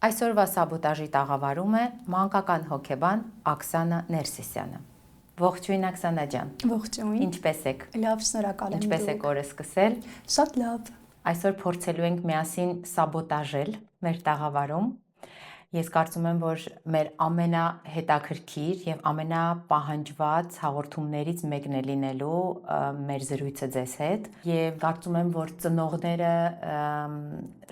Այսօրվա սաբոտաժի տաղավարում է մանկական հոգեբան Աքսանա Ներսիսյանը։ Ողջույն Աքսանա ջան։ Ողջույն։ Ինչպե՞ս եք։ Լավ, շնորհակալ եմ։ Ինչպե՞ս եք օրը սկսել։ Շատ լավ։ Այսօր փորձելու ենք միասին սաբոտաժել մեր տաղավարում։ Ես կարծում եմ, որ մեր ամենահետաքրքիր եւ ամենապահանջված հաղորդումներից մեկն է լինելու մեր զրույցը ձեզ հետ եւ կարծում եմ, որ ծնողները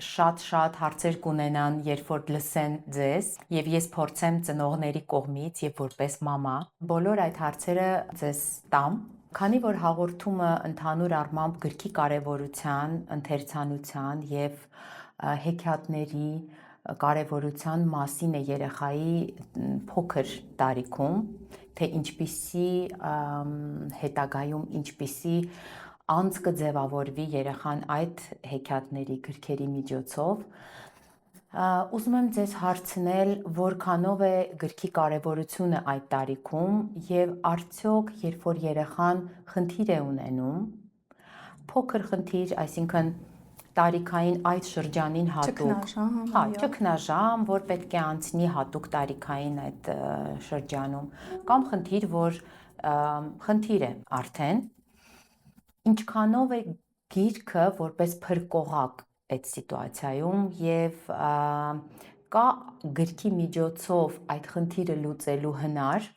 շատ հարցեր կունենան, երբ որ լսեն ձեզ եւ ես փորձեմ ծնողների կողմից եւ որպես մամա բոլոր այդ հարցերը ձեզ տամ, քանի որ հաղորդումը ընդհանուր առմամբ գրքի կարեւորության, ընթերցանության եւ հեքիաթների կարևորության մասին է երեխայի փոքր տարիքում, թե ինչպիսի հետագայում ինչպիսի անց կձևավորվի երեխան այդ հեքիաթների գրքերի միջոցով, ուզում եմ ձեզ հարցնել, որքանով է գրքի կարևորությունը այդ տարիքում եւ արդյոք երբ որ երեխան խնդիր է ունենում, փոքր խնդիր, այսինքն տարիքային այդ շրջանին հատուկ, ճգնաժամ, որ պետք է անցնի հատուկ տարիքային այդ շրջանում, կամ խնդիր, որ խնդիր է արդեն, ինչքանով է գիրքը որպես փրկողակ այդ սիտուացիայում եւ կա գրքի միջոցով այդ խնդիրը լուծելու հնար,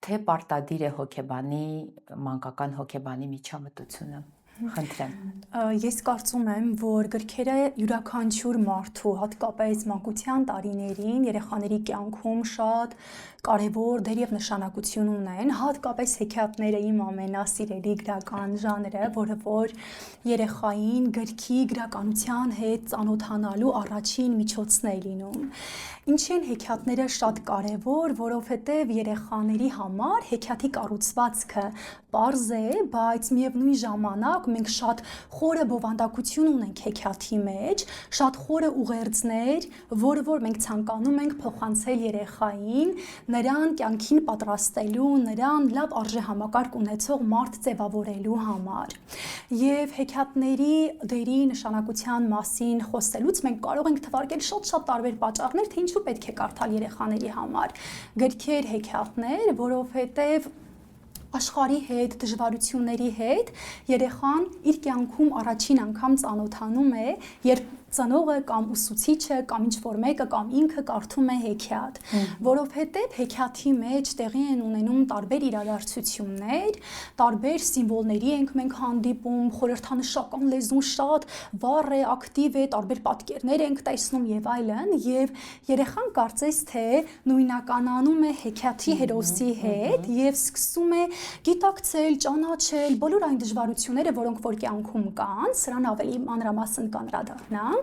թե պարտադիր է հոգեբանի, մանկական հոգեբանի միջամտությունը։ Խնդրեմ։ Ես կարծում եմ, որ գրքերը յուրաքանչյուր մարդու, հատկապես մանկության տարիներին երեխաների կյանքում շատ կարևոր դեր եւ նշանակություն ունեն, հատկապես հեքիաթները իմ ամենասիրելի գրական ժանրը, որը որ երեխային գրքի գրականության հետ ծանոթանալու առաջին միջոցն է լինում։ Ինչի են հեքիաթները շատ կարևոր, որովհետև երեխաների համար հեքիաթի կառուցվածքը պարզ է, բայց միևնույն ժամանակ մենք շատ խորը բովանդակություն ունենք հեքիաթի մեջ, շատ խորը ուղերձներ, որը որ մենք ցանկանում ենք փոխանցել երեխային, նրան կյանքին պատրաստելու, նրան լավ արժեհամակարգ ունեցող մարդ ձևավորելու համար։ Եվ հեքիաթների դերի նշանակության մասին խոսելուց մենք կարող ենք թվարկել շատ տարբեր պատճառներ, թե ինչու պետք է կարդալ երեխաների համար գրքեր, հեքիաթներ, որովհետև աշխարհի հետ, դժվարությունների հետ երեխան իր կյանքում առաջին անգամ ծանոթանում է, երբ ծնողը կամ ուսուցիչը կամ ինչ-որ մեկը կամ ինքը կարդում է հեքիաթ, որովհետև հեքիաթի մեջ տեղի են ունենում տարբեր իրադարձություններ, տարբեր սիմվոլների ենք մենք հանդիպում, խորհրդանշական լեզուն շատ վառ է, ակտիվ է, տարբեր պատկերներ ենք տեսնում եւ այլն, եւ երեխան կարծես թե նույնականանում է հեքիաթի հերոսի հետ եւ սկսում է գիտակցել, ճանաչել բոլոր այն դժվարությունները, որոնք որ կյանքում կան, սրան ավելի մանրամասն կանդրադառնանք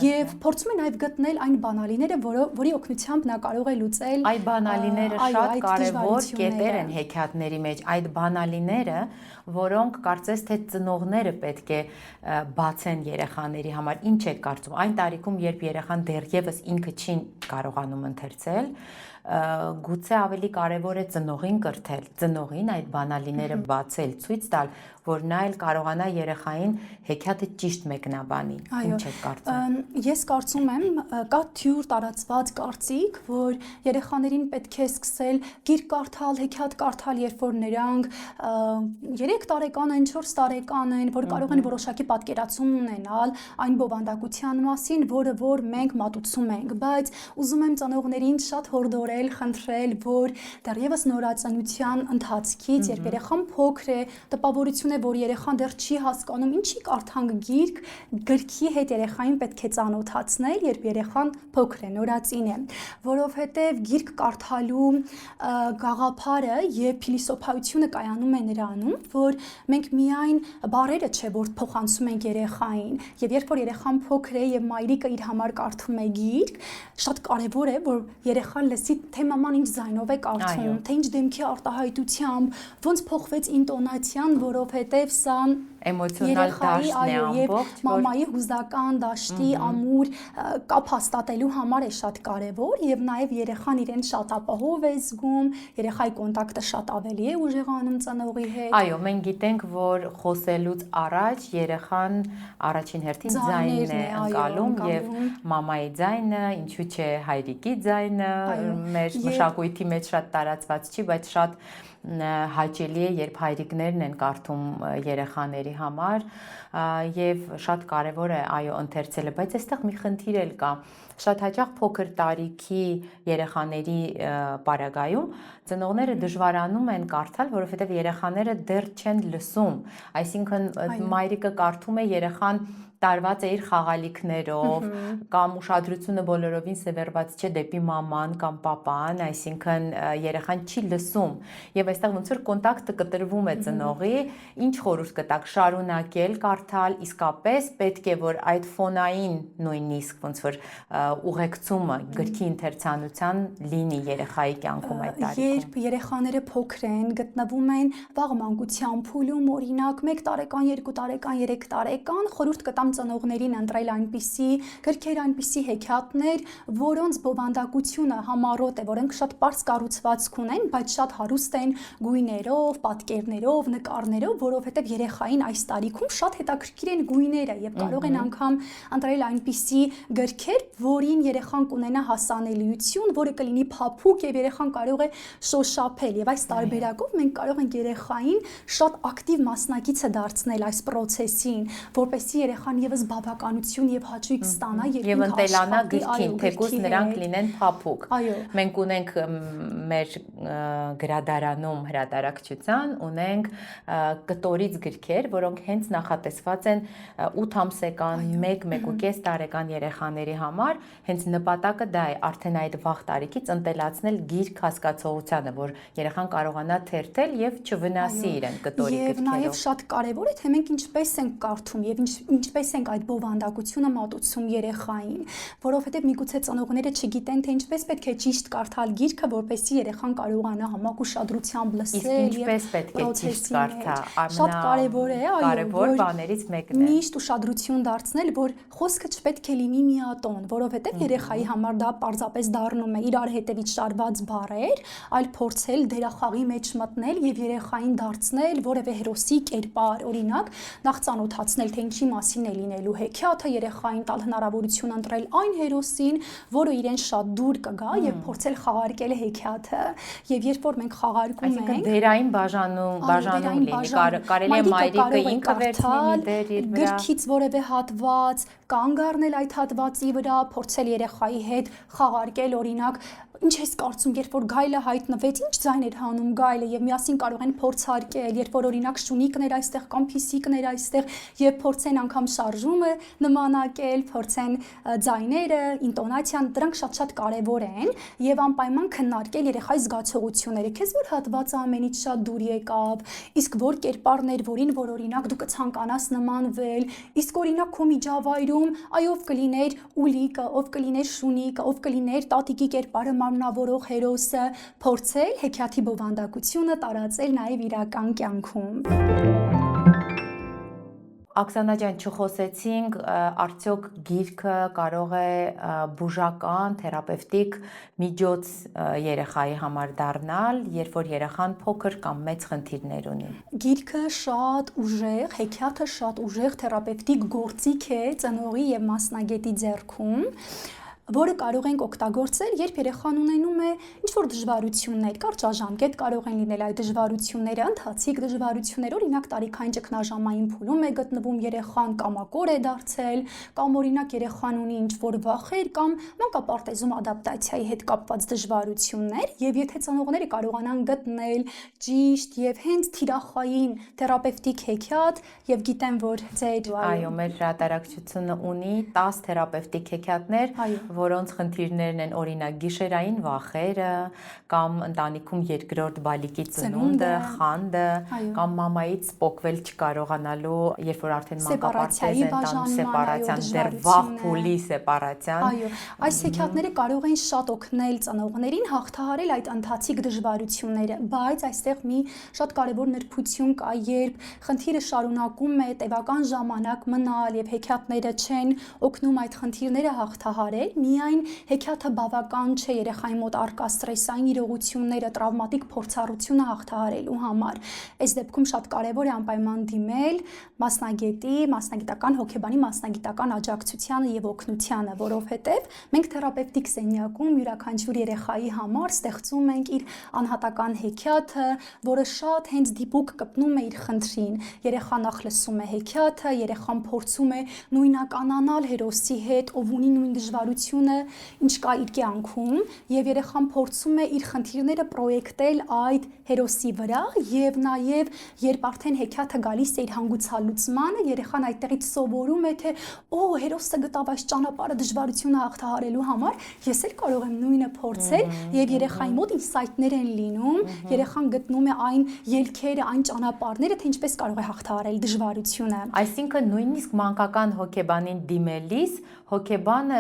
եւ փորձում են այլ գտնել այն բանալիները, որի օգնությամբ նա կարող է լուծել այդ բանալիները շատ կարևոր կետեր են հեքիաթների մեջ, այդ բանալիները, որոնք կարծես թե ծնողները պետք է բացեն երեխաների համար, ինչ եք կարծում, այն տարիքում, երբ երեխան դեռևս ինքը չի կարողանում ընթերցել, գուցե ավելի կարևոր է ծնողին կրթել, ծնողին այդ բանալիները բացել, ցույց տալ, որ նա էլ կարողանա երեխային հեքիաթը ճիշտ մեկնաբանի։ Ինչ եք կարծում։ Ես կարծում եմ, կա թյուր տարածված կարծիք, որ երեխաներին պետք է սկսել գիրք կարդալ, հեքիաթ կարդալ, երբ որ նրանք 3 տարեկան են, 4 տարեկան են, որ կարող են որոշակի պատկերացում ունենալ այն բովանդակության մասին, որը որ մենք մատուցում ենք, բայց ուզում եմ ծնողներին շատ հորդորել, խնդրել, որ դեռևս նորածանության ընթացքից, երբ երեխան փոքր է, տպավորություն է, որ երեխան դեռ չի հասկանում, ինչի կարդանք գիրք, գրքի հետ երեխային պետք է ծանոթացնել, երբ երեխան փոքր է, նորածին է, որովհետև գիրք կարդալու գաղափարը եւ փիլիսոփայությունը կայանում է նրանում, որ մենք միայն բառերը չէ, որ փոխանցում ենք երեխային, եւ երբ որ երեխան փոքր է եւ մայրիկը իր համար կարդում է գիրք, շատ կարեւոր է, որ երեխան լսի, թե մաման ինչ ձայնով է կարդում, թե ինչ դեմքի արտահայտությամբ, ոնց փոխվեց ինտոնացիան, որովհետև սա էմոցիոնալ դաշտն է եւ ամբողջ, որ մամայի հուզական դաշտի ամուր կապ հաստատելու համար է շատ կարեւոր եւ նաեւ երեխան իրեն շատ ապահով է զգում, երեխայի կոնտակտը շատ ավելի է ուժեղանում ծնողի հետ։ Այո, մենք գիտենք, որ խոսելուց առաջ երեխան առաջին հերթին ձայնն է ընկալում եւ մամայի ձայնը, ինչու՞ չէ հայրիկի ձայնը, մեր մշակույթի մեջ շատ տարածված չի, բայց շատ հաճելի է, երբ հայրիկներն են կարդում երեխաների համար եւ շատ կարեւոր է այո ընթերցելը, բայց այստեղ մի խնդիր էլ կա։ Շատ հաճախ փոքր տարիքի երեխաների պարագայում ծնողները դժվարանում են կարդալ, որովհետեւ երեխաները դեռ չեն լսում, այսինքն մայրիկը կարդում է, երեխան տարված է իր խաղալիքներով կամ ուշադրությունը բոլորովին սևեռված չէ դեպի մաման կամ պապան, այսինքն երեխան չի լսում եւ այստեղ ոնց որ կոնտակտը կտրվում է ծնողի, ինչ խորհուրդ կտաք շարունակել կարդալ, իսկապես պետք է որ այդ ֆոնային նույնիսկ ոնց որ ուղեկցումը գրքի ընթերցանության լինի երեխայի կյանքում այդ տարիքում։ Երբ երեխաները փոքր են, գտնվում են վաղ մանկության փուլում, օրինակ 1 տարեկան, 2 տարեկան, 3 տարեկան, խորհուրդ կտամ ծնողներին ընտրել այնպիսի գրքեր, այնպիսի հեքիաթներ, որոնց բովանդակությունը համառոտ է, որոնք շատ པարզ կառուցվածք ունեն, բայց շատ հարուստ են գույներով, պատկերներով, նկարներով, որովհետև երեխային այս տարիքում շատ հետաքրքիր են գույները եւ կարող են անգամ ընտրել այնպիսի գրքեր, որին երեխան կունենա հասանելիություն, որը կլինի փափուկ եւ երեխան կարող է շոշափել եւ այս տարբերակով մենք կարող ենք երեխային շատ ակտիվ մասնակիցը դարձնել այս process-ին, որպեսզի երեխան եւս բավականություն եւ հաճույք ստանա եւ ընտելանա գրքին, թեկուզ նրանք լինեն փափուկ։ Մենք ունենք մեր գրադարանում հրատարակչության ունենք կտորից գրքեր, որոնք հենց նախատեսված են 8 ամսեկան, 1-1.5 տարեկան երեխաների համար, հենց նպատակը դա է արդեն այդ վաղ տարիքից ընտելացնել գիրք հասկացողությանը, որ երեխան կարողանա թերթել եւ չվնասի իրեն կտորի գրքերով։ Եվ նաեւ շատ կարեւոր է թե մենք ինչպես ենք կարդում եւ ինչպես ենք այդ բովանդակությունը մատուցում երեխային, որովհետեւ միգուցե ծնողները չգիտեն թե ինչպես պետք է ճիշտ կարդալ գիրքը, որպեսզի երեխան կարողանա համակ ուշադրությամբ լսել եւ ինչպես պետք է ճիշտ կարդա, շատ կարեւոր է, այո, կարեւոր բաներից մեկն է։ Միշտ ուշադրություն դարձնել, որ խոսքը չպետք է լինի միատոն, որովհետեւ երեխայի համար դա պարզապես դառնում է իրար հետևից շարված բառեր, այլ փորձել դերախաղի մեջ մտնել եւ երեխային դարձնել որևէ հերոսի կերպար, օրինակ, նախ ծանոթացնել թե ինչի մասին է լինելու հեքիաթը, երեխային տալ հնարավորություն ընտրել այն հերոսին, որը իրեն շատ դուր կգա եւ փորձել խաղարկել հեքիաթը։ Եվ երբ որ մենք խաղարկում ենք, այսինքն դերային բաժանում լինի, կարելի է մայրիկը ինքը վերցնել դեր իր վրա, գրքից որևէ հատված կանգ առնել այդ հատվածի վրա, փորձել երեխայի հետ խաղարկել, օրինակ ինչ ես կարծում, երբ որ գայլը հայտնվեց, ինչ ձայն էր հանում գայլը եւ միասին կարող են փորձարկել, երբ որ օրինակ շունիկն էր այստեղ կամ փիսիկն էր այստեղ եւ փորձեն անգամ շարժումը նմանակել, փորձեն ձայները, ինտոնացիան, դրանք շատ կարեւոր են եւ անպայման քննարկել երեխայի զգացողությունները, քեզ որ հատվածը ամենից շատ դուր եկավ, իսկ որ կերպարներ, որին որ օրինակ դու կցանկանաս նմանվել, իսկ օրինակ քո միջավայրում ով կլիներ ուլիկը, ով կլիներ շունիկը, ով կլիներ տատիկի կերպարը մարմնավորող հերոսը, փորձել հեքիաթի բովանդակությունը տարածել նաև իրական կյանքում։ Աքսանա ջան, չխոսեցինք, արդյոք գիրքը կարող է բուժական, թերապևտիկ միջոց երեխայի համար դառնալ, երբ որ երեխան փոքր կամ մեծ խնդիրներ ունի։ Գիրքը շատ ուժեղ, հեքիաթը շատ ուժեղ թերապևտիկ գործիք է ծնողի եւ մասնագետի ձեռքում, որը կարող ենք օգտագործել, երբ երեխան ունենում է ինչ-որ դժվարություններ, կարճաժամկետ կարող են լինել այդ դժվարությունները, ընթացիկ դժվարություններ, օրինակ տարիքային ճգնաժամային փուլում է գտնվում երեխան, կամակոր է դարձել, կամ օրինակ երեխան ունի ինչ-որ վախեր կամ մանկապարտեզում ադապտացիայի հետ կապված դժվարություններ, եւ եթե ծնողները կարողանան գտնել ճիշտ եւ հենց թիրախային թերապևտիկ հեքիաթ, եւ գիտեմ, որ ձեր այո, մեր հրատարակչությունը ունի 10 թերապևտիկ հեքիաթներ, որոնց խնդիրներն են օրինակ գիշերային վախերը, կամ ընտանիքում երկրորդ բալիկի ծնունդը, խանդը, կամ մամայից փոկվել չկարողանալու, երբ որ արդեն մանկապարտեզ են տանում, սեպարացիան, դեռ վաղ փուլի սեպարացիան։ Այո, այս հեքիաթները կարող են շատ օգնել ծնողներին հաղթահարել այդ ընթացիկ դժվարությունները, բայց այստեղ մի շատ կարևոր նրբություն կա, երբ խնդիրը շարունակում է տևական ժամանակ մնալ եւ հեքիաթները չեն օգնում այդ խնդիրները հաղթահարել, միայն հեքիաթը բավական չէ երեխայի մոտ առկա ստրեսային իրողությունները, տրավմատիկ փորձառությունը հաղթահարելու համար։ Այս դեպքում շատ կարևոր է անպայման դիմել մասնագետի, մասնագիտական հոգեբանի մասնագիտական աջակցությանը եւ օգնությանը, որովհետեւ մենք թերապևտիկ սենյակում յուրաքանչյուր երեխայի համար ստեղծում ենք իր անհատական հեքիաթը, որը շատ հենց դիպուկ կպնում է իր խնդրին։ Երեխան նախ լսում է հեքիաթը, երեխան փորձում է նույնականանալ հերոսի հետ, ով ունի նույն դժվարությունը, ինչ կա իր կյանքում, եւ երեխան փորձում է իր խնդիրները պրոյեկտել այդ հերոսի վրա, եւ նաեւ երբ արդեն հեքիաթը գալիս է իր հանգուցալուծմանը, երեխան այդտեղից սովորում է, թե հերոսը գտավ այս ճանապարհը դժվարությունը հաղթահարելու համար, ես էլ կարող եմ նույնը փորձել, եւ երեխայի մոտ ինսայթներ են լինում, երեխան գտնում է այն ելքերը, այն ճանապարհները, թե ինչպես կարող է հաղթահարել դժվարությունը։ Այսինքն նույնիսկ մանկական հոգեբանին դիմելիս հոգեբանը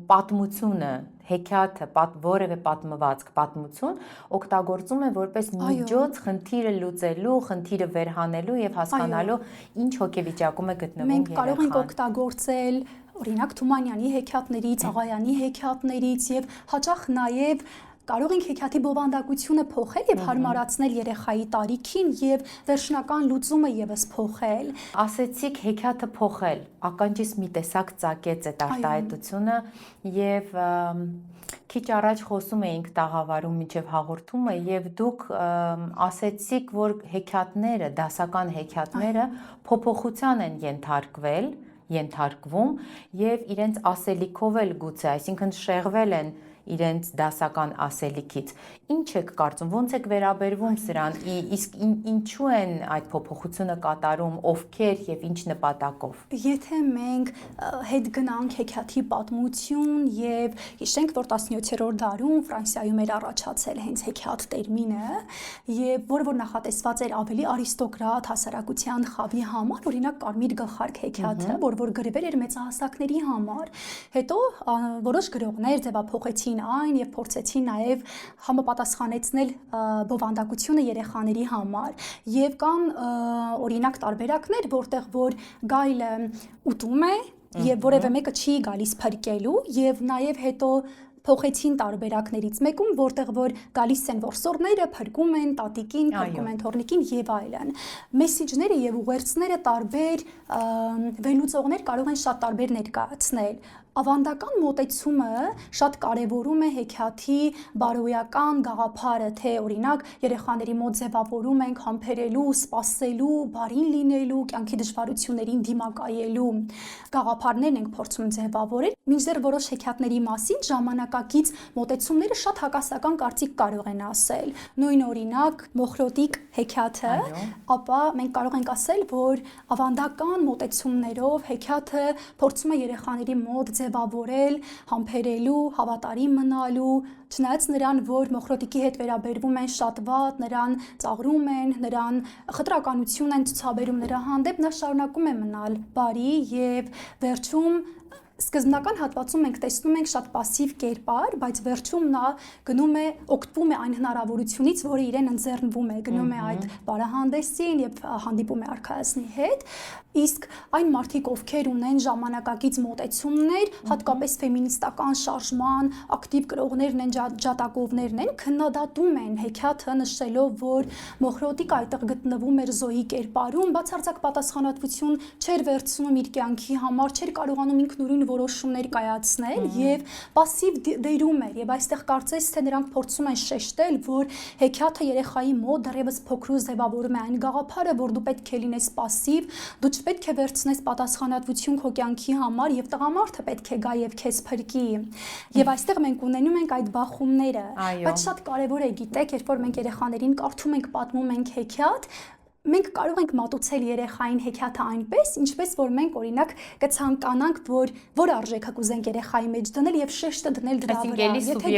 պատմությունը, հեքիաթը, որևէ պատմվածք, պատմություն օգտագործում է որպես միջոց խնդիրը լուծելու, խնդիրը վերհանելու եւ հասկանալու ինչ հոգեվիճակում է գտնվում երեխան։ Մենք կարող ենք օգտագործել օրինակ Թումանյանի հեքիաթներից, Աղայանի հեքիաթներից եւ հաճախ նաեւ կարող ենք հեքիաթի բովանդակությունը փոխել եւ հարմարացնել երեխայի տարիքին եւ վերջնական լուծումը եւս փոխել։ Ասեցիք հեքիաթը փոխել, ականջիս մի տեսակ ծակեց այդ արտահայտությունը եւ քիչ առաջ խոսում էինք տաղավարում մինչև հաղորդումը եւ դուք ասեցիք, որ հեքիաթները, դասական հեքիաթները փոփոխության են ենթարկվում եւ իրենց ասելիքով էլ գուցե, այսինքն շեղվել են իրենց դասական ասելիքից։ Ինչ եք կարծում, ոնց եք վերաբերվում սրան, իսկ ինչու են այդ փոփոխությունը կատարում, ովքեր եւ ինչ նպատակով։ Եթե մենք հետ գնանք հեքիաթի պատմություն եւ հիշենք, որ 17-րդ դարում Ֆրանսիայում էր առաջացել հենց հեքիաթ տերմինը, եւ որը որ նախատեսված էր ավելի արիստոկրատ հասարակության խավի համար, օրինակ Կարմիր գլխարկ հեքիաթը, որ գրվել էր մեծահասակների համար։ Հետո որոշ գրողներ ձևափոխեցին այն եւ փորձեցին նաեւ համապատասխանեցնել բովանդակությունը երեխաների համար եւ կան օրինակ տարբերակներ, որտեղ որ գայլը ուտում է եւ որևէ մեկը չի գալիս փրկելու եւ նաեւ հետո փոխեցին տարբերակներից մեկում, որտեղ որ գալիս են որսորդները, փրկում են տատիկին, փրկում են թորնիկին եւ այլն։ Մեսիջները եւ ուղերձները տարբեր վերլուծողներ կարող են շատ տարբեր ներկայացնել։ Ավանդական մոտեցումը շատ կարևորում է հեքիաթի բարոյական գաղափարը, թե օրինակ երեխաների մոտ ձևավորում ենք համբերելու, սպասելու, բարին լինելու, կյանքի դժվարություններին դիմակայելու գաղափարներն ենք փորձում ձևավորել, մինչդեռ որոշ հեքիաթների մասին ժամանակակից մոտեցումները շատ հակասական կարծիք կարող են ասել։ Նույն օրինակ Մոխրոտիկ հեքիաթը, ապա մենք կարող ենք ասել, որ ավանդական մոտեցումներով հեքիաթը փորձում է երեխաների մոտ ձևավորել, համբերելու, հավատարիմ մնալու, չնայած նրան, որ Մոխրոտիկի հետ վերաբերվում են շատ վատ, նրան ծաղրում են, նրան խտրականություն են ցուցաբերում նրա հանդեպ, նա շարունակում է մնալ բարի եւ վերջում սկզբնական հատվածում մենք տեսնում ենք շատ пассив կերպար, բայց վերջում նա գնում է օգտվում է այն հնարավորությունից, որը իրեն ընձեռնվում է, գնում է այդ բարահանդեսին եւ հանդիպում է արքայազնի հետ, իսկ այն մարդիկ, ովքեր ունեն ժամանակակից մոտեցումներ, հատկապես ֆեմինիստական շարժման ակտիվ գրողներն են, ջատագովներն են, քննադատում են հեքիաթը նշելով, որ Մոխրոտիկը այդտեղ գտնվում էր զոհի կերպարում, բացարձակ պատասխանատվություն չէր վերցնում իր կյանքի համար, չէր կարողանում ինքնուրույն որոշումներ կայացնել եւ пассив դերում էր եւ այստեղ կարծես թե նրանք փորձում են շեշտել, որ հեքիաթը երեխայի մոտ դեռևս փոքրուց ձևավորում է այն գաղափարը, որ դու պետք է լինես пассив, դու չպետք է վերցնես պատասխանատվություն քո կյանքի համար եւ տղամարդը պետք է գա եւ քեզ փրկի։ Եվ այստեղ մենք ունենում ենք այդ բախումները, բայց շատ կարեւոր է գիտեք, երբ որ մենք երեխաներին կարդում ենք, պատմում ենք հեքիաթ, մենք կարող ենք մատուցել երեխային հեքիաթը այնպես, ինչպես որ մենք օրինակ կցանկանանք, որ արժեքը կուզենք երեխայի մեջ դնել եւ շեշտը դնել դրա վրա։ Եթե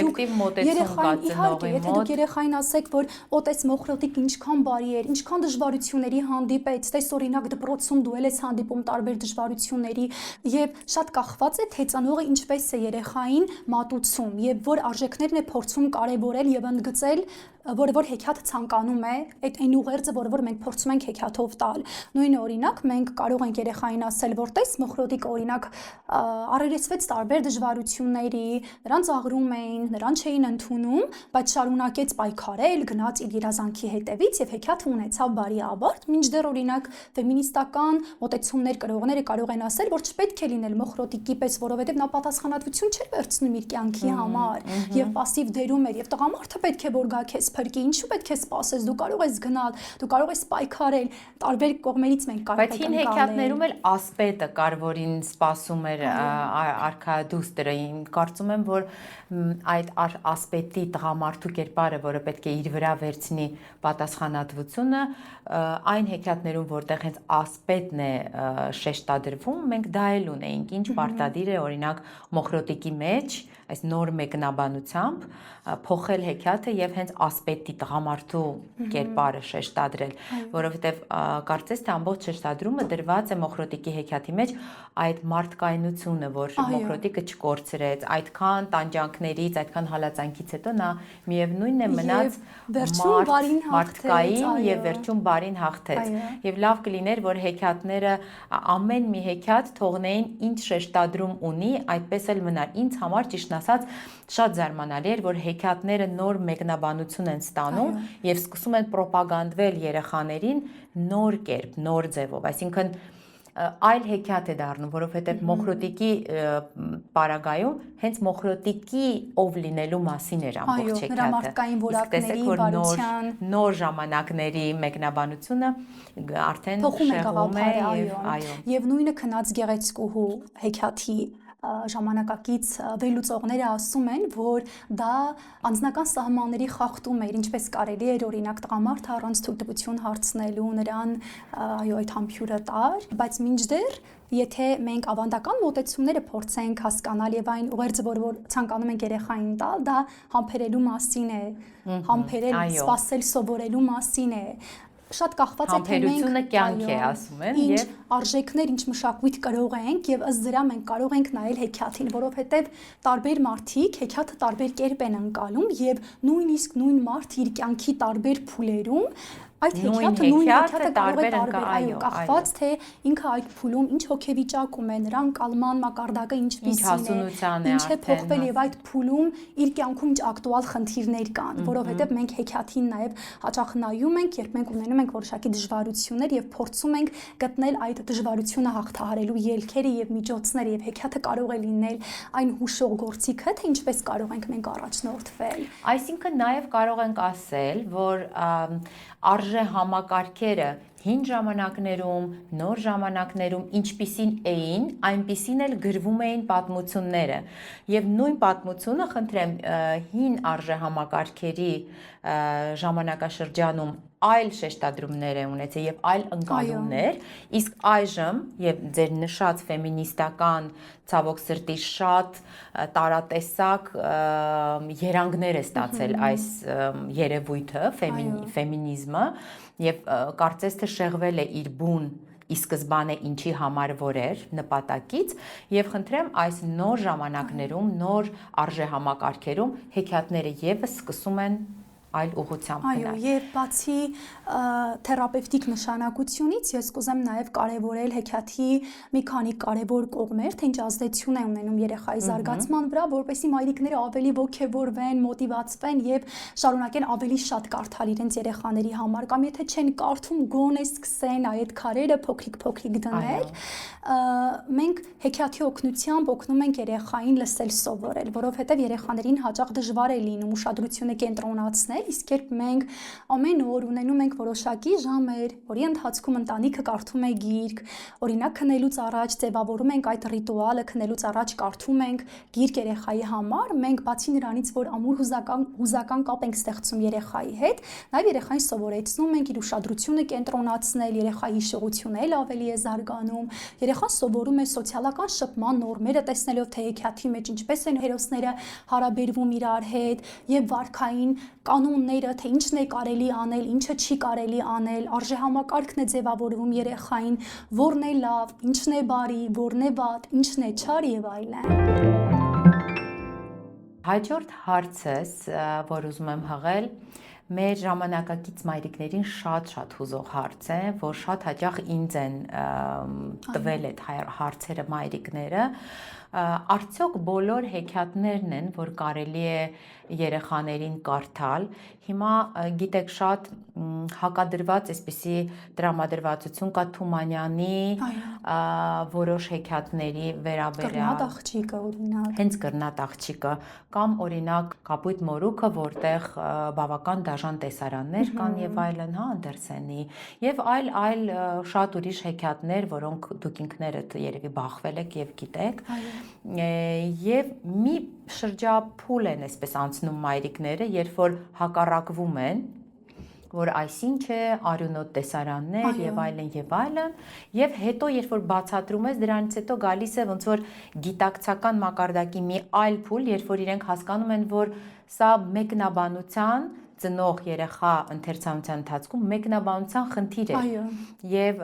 դուք երեխային ասեք, որ օտես մոխրոտիկ ինչքան բարի էր, ինչքան դժվարությունների հանդիպեց, տես օրինակ դպրոցում դու ես հանդիպում տարբեր դժվարությունների եւ շատ կախված է թե ծնողը ինչպես է երեխային մատուցում եւ որ արժեքներն է փորձում կարեւորել եւ ընդգծել, որ հեքիաթը ցանկանում է, այն ուղերձը, որ մենք փորձում ենք հեքիաթով տալ։ Նույն օրինակ մենք կարող ենք երեխային ասել, որ տես մոխրոտիկ օրինակ առերեսվեց տարբեր դժվարությունների, նրան ծաղրում էին, նրան չէին ընդունում, բայց շարունակեց պայքարել, գնաց իր երազանքի հետևից եւ հեքիաթը ունեցավ բարի ավարտ, մինչդեռ օրինակ ֆեմինիստական մոտեցումներ կրողները կարող են ասել, որ չպետք է լինել մոխրոտիկի պես, որովհետեւ նա պատասխանատվություն չէր վերցնում իր կյանքի համար եւ пассив դերում էր եւ տղամարդը պետք է որ գա քեզ փրկի, ինչու պետք է սպասես, դու կարող ես գնալ, դու կարող ես պայքարել, տարբեր կողմերից մենք կարող ենք բայց հին հեքիաթներում էլ ասպետը կար, որին սպասում էր արքադուստրը, կարծում եմ, որ այդ ասպետի տղամարդու կերպարը, որը պետք է իր վրա վերցնի պատասխանատվությունը, այն հեքիաթներում, որտեղ հենց ասպետն է շեշտադրվում, մենք դա էլ ունեինք, ինչ պարտադիր է օրինակ մոխրոտիկի մեջ, այս նոր մեկնաբանությամբ փոխել հեքիաթը եւ հենց ասպետի տղամարդու կերպարը շեշտադրել, որովհետեւ կարծես թե ամբողջ շեշտադրումը դրված է մոխրոտիկի հեքիաթի մեջ այդ մարդկայնությունը, որ մոխրոտիկը չկորցրեց, այդքան տանջանքներից, այդքան հալածանքից հետո նա միևնույնն է մնաց մարդկային եւ վերջում բարին հաղթեց։ Եվ լավ կլիներ, որ հեքիաթները ամեն մի հեքիաթ թողնեին ինչ շեշտադրում ունի, այդպես էլ մնար։ Ինձ համար ճիշտ ասած շատ զարմանալի էր, որ հեքիաթները նոր մեկնաբանություն են ստանում եւ սկսում են պրոպագանդվել երեխաներին նոր կերպ, նոր ձևով, այսինքն այլ հեքիաթ է դառնում, որովհետեւ մոխրոտիկի պարագայում հենց մոխրոտիկի ով լինելու մասին էր ամբողջ հեքիաթը։ Նրա մարդկային որակների, բարության, նոր ժամանակների մեկնաբանությունը արդեն շեղվում է եւ նույնը քնած գեղեցկուհու հեքիաթի ժամանակակից վերլուծողները ասում են, որ դա անձնական սահմանների խախտում էր, ինչպես կարելի էր օրինակ տղամարդը առանց թույլտվություն հարցնելու նրան այդ համբույրը տար, բայց մինչդեռ եթե մենք ավանդական մոտեցումները փորձենք հասկանալ եւ այն ուղերձը, որ ցանկանում ենք երեխային տալ, դա համբերելու մասին է, համբերել, սпасել, սովորելու մասին է։ Շատ կախված է թե մենք կյանք է ասում են եւ արժեքներ, ինչ մշակույթ կրող ենք եւ ըստ դրա մենք կարող ենք նայել հեքիաթին, որովհետեւ տարբեր մարդիկ հեքիաթը տարբեր կերպ են անցալում եւ նույնիսկ նույն մարդը իր կյանքի տարբեր փուլերում այդ հեքիաթը նույն հեքիաթը կարող է տարբեր կախված թե ինքը այդ փուլում ինչ հոգեվիճակում է, նրան կալման մակարդակը ինչպիսին է, ինչ է փոխվել եւ այդ փուլում իր կյանքում ինչ ակտուալ խնդիրներ կան, որովհետեւ մենք հեքիաթին նաեւ հաճախ նայում ենք, երբ մենք ունենում ենք որոշակի դժվարություններ եւ փորձում ենք գտնել այդ դժվարությունը հաղթահարելու ելքերը եւ միջոցները եւ հեքիաթը կարող է լինել այն հուշող գործիքը, թե ինչպես կարող ենք մենք առաջնորդվել։ Այսինքն նաեւ կարող ենք ասել, որ արժե համակարգերը հին ժամանակներում, նոր ժամանակներում ինչպիսին էին, այնպիսին էլ գրվում էին պատմությունները։ Եվ նույն պատմությունը, խնդրեմ, հին արժե համակարգերի ժամանակաշրջանում այլ շեշտադրումներ է ունեցել եւ այլ ընկալումներ, իսկ այժմ եւ ձեր նշած ֆեմինիստական ցավոք սրտի շատ տարատեսակ երանգներ է ստացել այս երևույթը, ֆեմինիզմը եւ կարծես թե շեղվել է իր բուն ի սկզբանե ինչի համար որ էր նպատակից եւ խնդրեմ այս նոր ժամանակներում, նոր արժե համակարգերում հեքիաթները եւս սկսում են այլ ուղղությամբ գնալ։ Այո, եւ բացի թերապևտիկ նշանակությունից ես կուզեմ նաեւ կարեւորել հեքիաթի մի քանի կարեւոր կողմեր, թե ինչ ազդեցություն է ունենում երեխայի զարգացման վրա, որպեսզի մայրիկները ավելի ոգևորվեն, մոտիվացվեն եւ շարունակեն ավելի շատ կարդալ իրենց երեխաների համար, կամ եթե չեն կարդում, գոնե սկսեն այդ քարերը փոքրիկ դնել։ Մենք հեքիաթի օգնությամբ օգնում ենք երեխային լսել սովորել, որովհետեւ երեխաներին հաճախ դժվար է լինում ուշադրությունը կենտրոնացնել իսկ երբ մենք ամեն օր ունենում ենք որոշակի ժամեր, որի ընթացքում ընտանիքը կարդում է գիրք, օրինակ քնելուց առաջ ձևավորում ենք այդ ռիտուալը, քնելուց առաջ կարդում ենք գիրք երեխայի համար, մենք բացի նրանից, որ ամուր հուզական կապ ենք ստեղծում երեխայի հետ, նաև երեխային սովորեցնում ենք իր ուշադրությունը կենտրոնացնել, երեխայի հիշողությունը էլ ավելի է զարգանում, երեխան սովորում է սոցիալական շփման նորմերը տեսնելով թե հեքիաթի մեջ ինչպես են հերոսները հարաբերվում իրար հետ եւ վարքային կանոնները, թե ինչն է կարելի անել, ինչը չի կարելի անել, արժեհամակարգն է ձևավորվում երեխային, որն է լավ, ինչն է բարի, որն է վատ, ինչն է չար եւ այլն։ Հաջորդ հարցս, որ ուզում եմ հղել, մեր ժամանակակից մայրիկներին շատ հուզող հարց է, որ շատ հաճախ ինձ են տվել այդ հարցերը մայրիկները, արդյոք բոլոր հեքիաթներն են, որ կարելի է երեխաներին կարդալ, հիմա գիտեք շատ հակադրված այսպիսի տրամադրվածություն կա Թումանյանի որոշ հեքիաթների վերաբերյալ Կրնատ աղջիկը օրինակ, հենց Կրնատ աղջիկը կամ օրինակ Կապույտ մորուքը, որտեղ բավական դաժան տեսարաններ կան եւ այլն, հա, Անդերսենի եւ այլ շատ ուրիշ հեքիաթներ, որոնք դուք ինքներդ երևի բախվել եք եւ գիտեք եւ մի շրջափուլ են այսպես անցնում մայրիկները, երբ որ հակառակվում են, որ այսինչ է արյունոտ տեսարաններ եւ այլն եւ հետո երբ որ բացատրում ես դրանից հետո գալիս է ոնց որ գիտակցական մակարդակի մի այլ փուլ, երբ որ իրենք հասկանում են, որ սա մեկնաբանության ծնող երեխա ընթերցանության ընթացքում մեկնաբանության խնդիր է եւ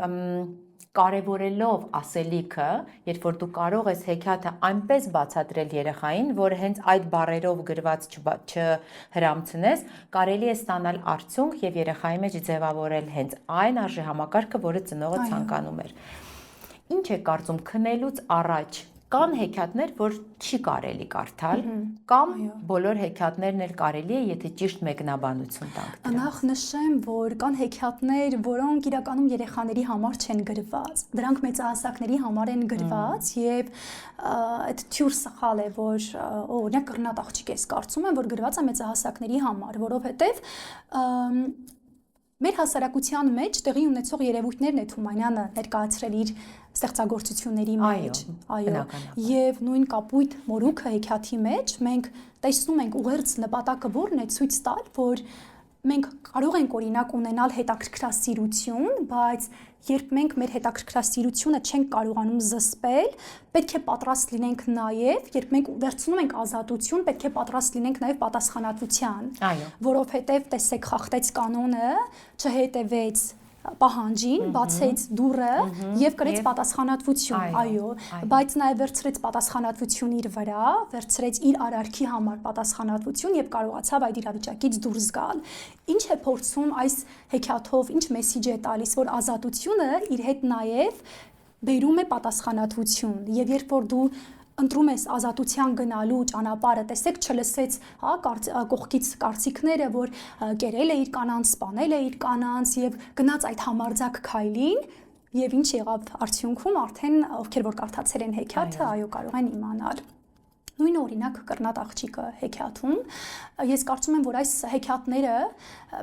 կարևորելով ասելիքը, երբ որ դու կարող ես հեքիաթը այնպես բացատրել երեխային, որ հենց այդ բառերով գրված չհրամցնես, կարելի է ստանալ արդյունք եւ երեխայի մեջ ձևավորել հենց այն արժեհամակարգը, որը ծնողը ցանկանում էր։ Ինչ է կարծում քնելուց առաջ կան հեքիաթներ, որ չի կարելի կարդալ, կամ բոլոր հեքիաթներն էլ կարելի է, եթե ճիշտ մեկնաբանություն տանք։ Նախ նշեմ, որ կան հեքիաթներ, որոնք իրականում երեխաների համար չեն գրված։ Դրանք մեծահասակների համար են գրված եւ այդ թյուր սխալ է, որ օրինակ Կրնատ աղջիկ ես կարծում եմ, որ գրված է մեծահասակների համար, որովհետեւ մեր հասարակության մեջ տեղի ունեցող երևույթներն է Թումանյանը ներկայացրել իր ստեղծագործությունների մեջ, եւ նույն Կապույտ մորուքը հեքիաթի մեջ մենք տեսնում ենք ուղերձ նպատակը որն է ցույց տալ, որ մենք կարող ենք օրինակ ունենալ հետաքրքրասիրություն, բայց երբ մենք մեր հետաքրքրասիրությունը չենք կարողանում զսպել, պետք է պատրաստ լինենք նաև, երբ մենք վերցնում ենք ազատություն, պետք է պատրաստ լինենք նաև պատասխանատվության, որովհետև տեսեք խախտեց կանոնը, չհետևեց պահանջին, բացեց դուռը եւ կրեց պատասխանատվություն, բայց նաեւ վերցրեց պատասխանատվություն իր վրա, վերցրեց իր արարքի համար պատասխանատվություն եւ կարողացավ այդ իրավիճակից դուրս գալ։ Ինչ է փորձում այս հեքիաթով, ինչ մեսիջ է տալիս, որ ազատությունը իր հետ նաեւ բերում է պատասխանատվություն եւ երբ որ դու ընտրում ես ազատության գնալու ճանապարհը, տեսեք չլսեց, հա, կողքից կարծիքները, որ կերել է իր կանանց, սպանել է իր կանանց եւ գնաց այդ համարձակ քայլին եւ ինչ եղավ արդյունքում արդեն ովքեր որ կարդացել են հեքիաթը, կարող են իմանալ։ Նույն օրինակ Կրնատ աղջիկը հեքիաթում, ես կարծում եմ, որ այս հեքիաթները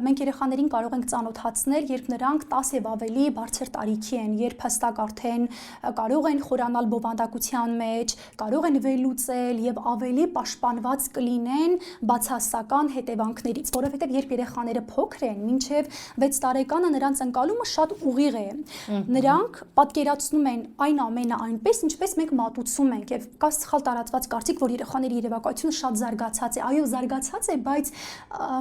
մենք երեխաներին կարող ենք ծանոթացնել, երբ նրանք 10 եւ ավելի բարձր տարիքի են, երբ հստակ արդեն կարող են խորանալ բովանդակության մեջ, կարող են վերլուծել եւ ավելի պաշտպանված կլինեն բացասական հետևանքներից, որովհետեւ երբ երեխաները փոքր են, մինչեւ 6 տարեկանը նրանց ընկալումը շատ ուղիղ է։ Նրանք պատկերացնում են այն ամենը այնպես, ինչպես մենք մատուցում ենք եւ կա սխալ տարածված կարծիք, որ երեխաների երևակայությունը շատ զարգացած է, այո, զարգացած է, բայց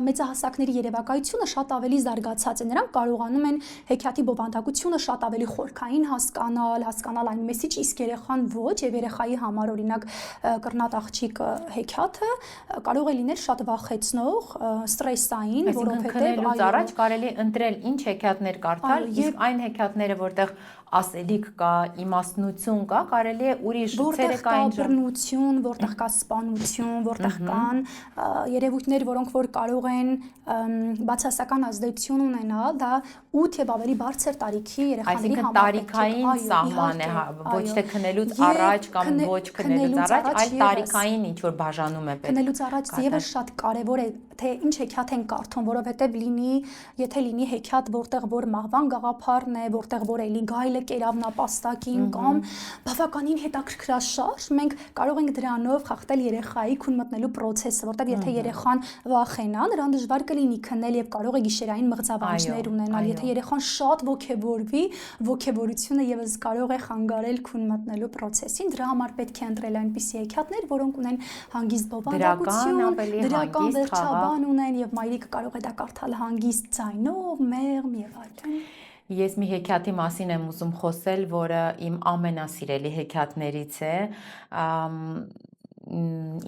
մեծահասակների երևակայությունը շատ ավելի զարգացած է։ Նրանք կարողանում են հեքիաթի բովանդակությունը շատ ավելի խորքային հասկանալ այն մեսիջ, իսկ երեխան ոչ, եւ երեխայի համար օրինակ Կրնատ աղջիկը հեքիաթը կարող է լինել շատ վախեցնող, ստրեսային, որովհետեւ առաջ կարելի է ընտրել ինչ հեքիաթներ կարդալ, իսկ այն հեքիաթները, որտեղ ասելիք կա, իմաստնություն կա, կարելի է ուրիշ ցերեկային բռնություն, որտեղ կա սպանություն, որտեղ կան երևույթներ, որոնք որ կարող են բացասական ազդեցություն ունենալ, դա 8 եւ ավելի բարձր տարիքի երեխաների Այսինքն տարիքային սահման է, ոչ թե քնելուց առաջ կամ ոչ քնելուց առաջ, այլ տարիքային ինչ որ բաժանում է պետք։ Քնելուց առաջ եւս շատ կարեւոր է թե ինչ հեքիաթ են կարդում, որովհետեւ եթե լինի հեքիաթ, որտեղ որ մահվան գաղափարն է, որտեղ որ էլի գայլը կերավնապաստակին կամ բավականին հետաքրքրաշարժ, մենք կարող ենք դրանով խախտել երեխայի քուն մտնելու process-ը, որտեղ եթե երեխան վախենա, նրան դժվար կլինի քնել եւ կարող է գիշերային մղձավանջներ ունենալ։ Եթե երեխան շատ ոգևորվի, ոգևորությունը եւս կարող է խանգարել քուն մտնելու process-ին։ Դրա համար պետք է ընտրել այնպիսի հեքիաթներ, որոնք ունեն հանգիստ բովանդակություն, դրական վերջաբան ունեն եւ մայրիկը կարող է դա կարդալ հանգիստ ձայնով, մեղմ եւ այլն։ Ես մի հեքիաթի մասին եմ ուզում խոսել, որը իմ ամենասիրելի հեքիաթներից է։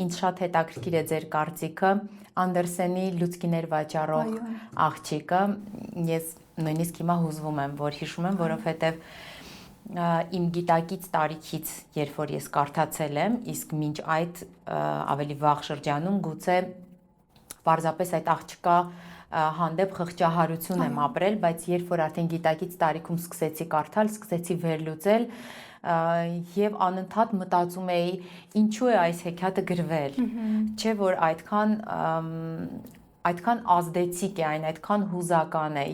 Ինձ շատ հետաքրքիր է ձեր կարծիքը Անդերսենի Լուցկիներ վաճառող աղջիկը։ Ես նույնիսկ հիմա հուզվում եմ, որ հիշում եմ, որովհետև իմ գիտակից տարիքից, երբ որ ես կարդացել եմ, իսկ մինչ այդ ավելի վաղ շրջանում գուցե պարզապես այդ աղջկա հանդեպ խղճահարություն եմ ապրել, բայց երբ որ արդեն գիտակից տարիքում սկսեցի կարդալ, սկսեցի վերլուծել եւ անընդհատ մտածում էի ինչու է այս հեքիաթը գրվել, չէ որ այդքան ազդեցիկ է այն, այդքան հուզական է։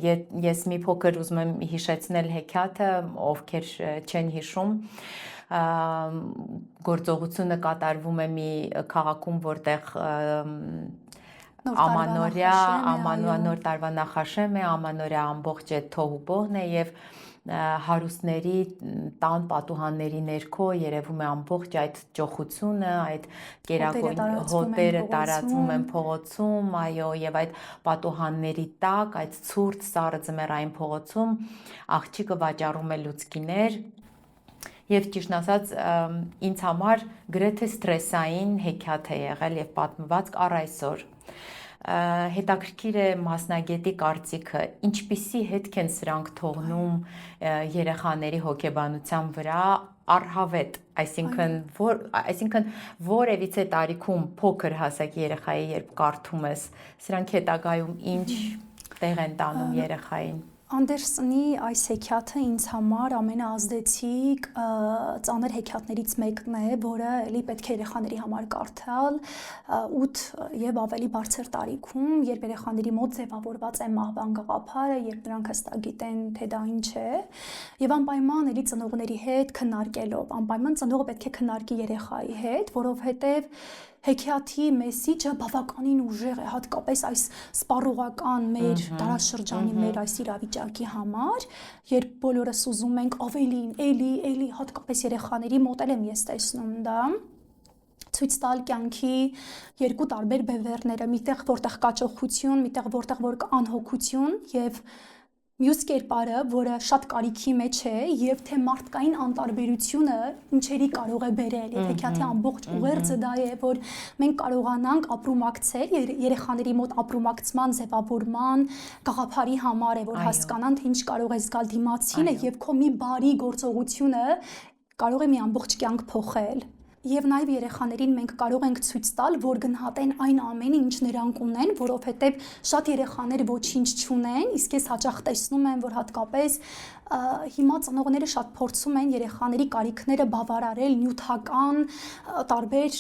Ես մի փոքր ուզում եմ հիշեցնել հեքիաթը, ովքեր չեն հիշում, գործողությունը կատարվում է մի քաղաքում, որտեղ Նոր տարվա նախաշեմ է, ամանորյա ամբողջ այդ թոհուբոհն է եւ հարուստների տան պատուհանների ներքո երևում է ամբողջ այդ ճոխությունը, այդ կերակոն հոտերը տարածվում են փողոցում, այո, եւ այդ պատուհանների տակ, այդ ցուրտ սառը ձմեռային փողոցում աղջիկը վաճառում է լուցկիներ եւ ճիշտ ասած ինձ համար գրեթե սթրեսային հեքիաթ է եղել եւ պատմվածք առ այսօր։ Հետաքրքիր է մասնագետի կարծիքը, ինչպիսի հետք են սրանք թողնում երեխաների հոգեբանության վրա առհավետ, այսինքն որևիցե տարիքում փոքր հասակի երեխայի երբ կարդում ես, սրանք հետագայում ինչ տեղ են տանում երեխային։ Անդերսոնի այս հեքիաթը ինձ համար ամենաազդեցիկ ծանր հեքիաթներից մեկն է, որը էլի պետք է երեխաների համար կարդալ 8 եւ ավելի բարձր տարիքում, երբ երեխաների մոտ ձևավորված է մահվան գաղափարը, երբ նրանք հստակ գիտեն, թե դա ինչ է, եւ անպայման էլի ծնողների հետ քննարկելով, անպայման ծնողը պետք է քննարկի երեխայի հետ, որովհետեւ հեքիաթի մեսիջը բավականին ուժեղ է, հատկապես այս սպառողական մեր դարաշրջանի մեր այս իրավիճակի համար, երբ բոլորս ուզում ենք ավելին, էլի, հատկապես երեխաների մոտ եմ ես տեսնում դա, ցույց տալ կյանքի երկու տարբեր բևեռները, միտեղ որտեղ կա ճոխություն, միտեղ որտեղ որ կա անհոգություն եւ մյուս կերպարը, որը շատ կարիքի մեջ է եւ թե մարդկային անտարբերությունը ինչերի կարող է բերել։ Եթե հեքիաթի ամբողջ ուղերձը դա է, որ մենք կարողանանք ապրումակցել երեխաների մոտ ապրումակցման ձևավորման գաղափարի համար է, որ հասկանան թե ինչ կարող է զգալ դիմացինը եւ քո մի բարի գործողությունը կարող է մի ամբողջ կյանք փոխել։ Եվ նաև երեխաներին մենք կարող ենք ցույց տալ, որ գնահատեն այն ամենը, ինչ նրանք ունեն, որովհետև շատ երեխաներ ոչինչ չունեն, իսկ ես հաճախ տեսնում եմ, որ հատկապես հիմա ծնողները շատ փորձում են երեխաների կարիքները բավարարել նյութական տարբեր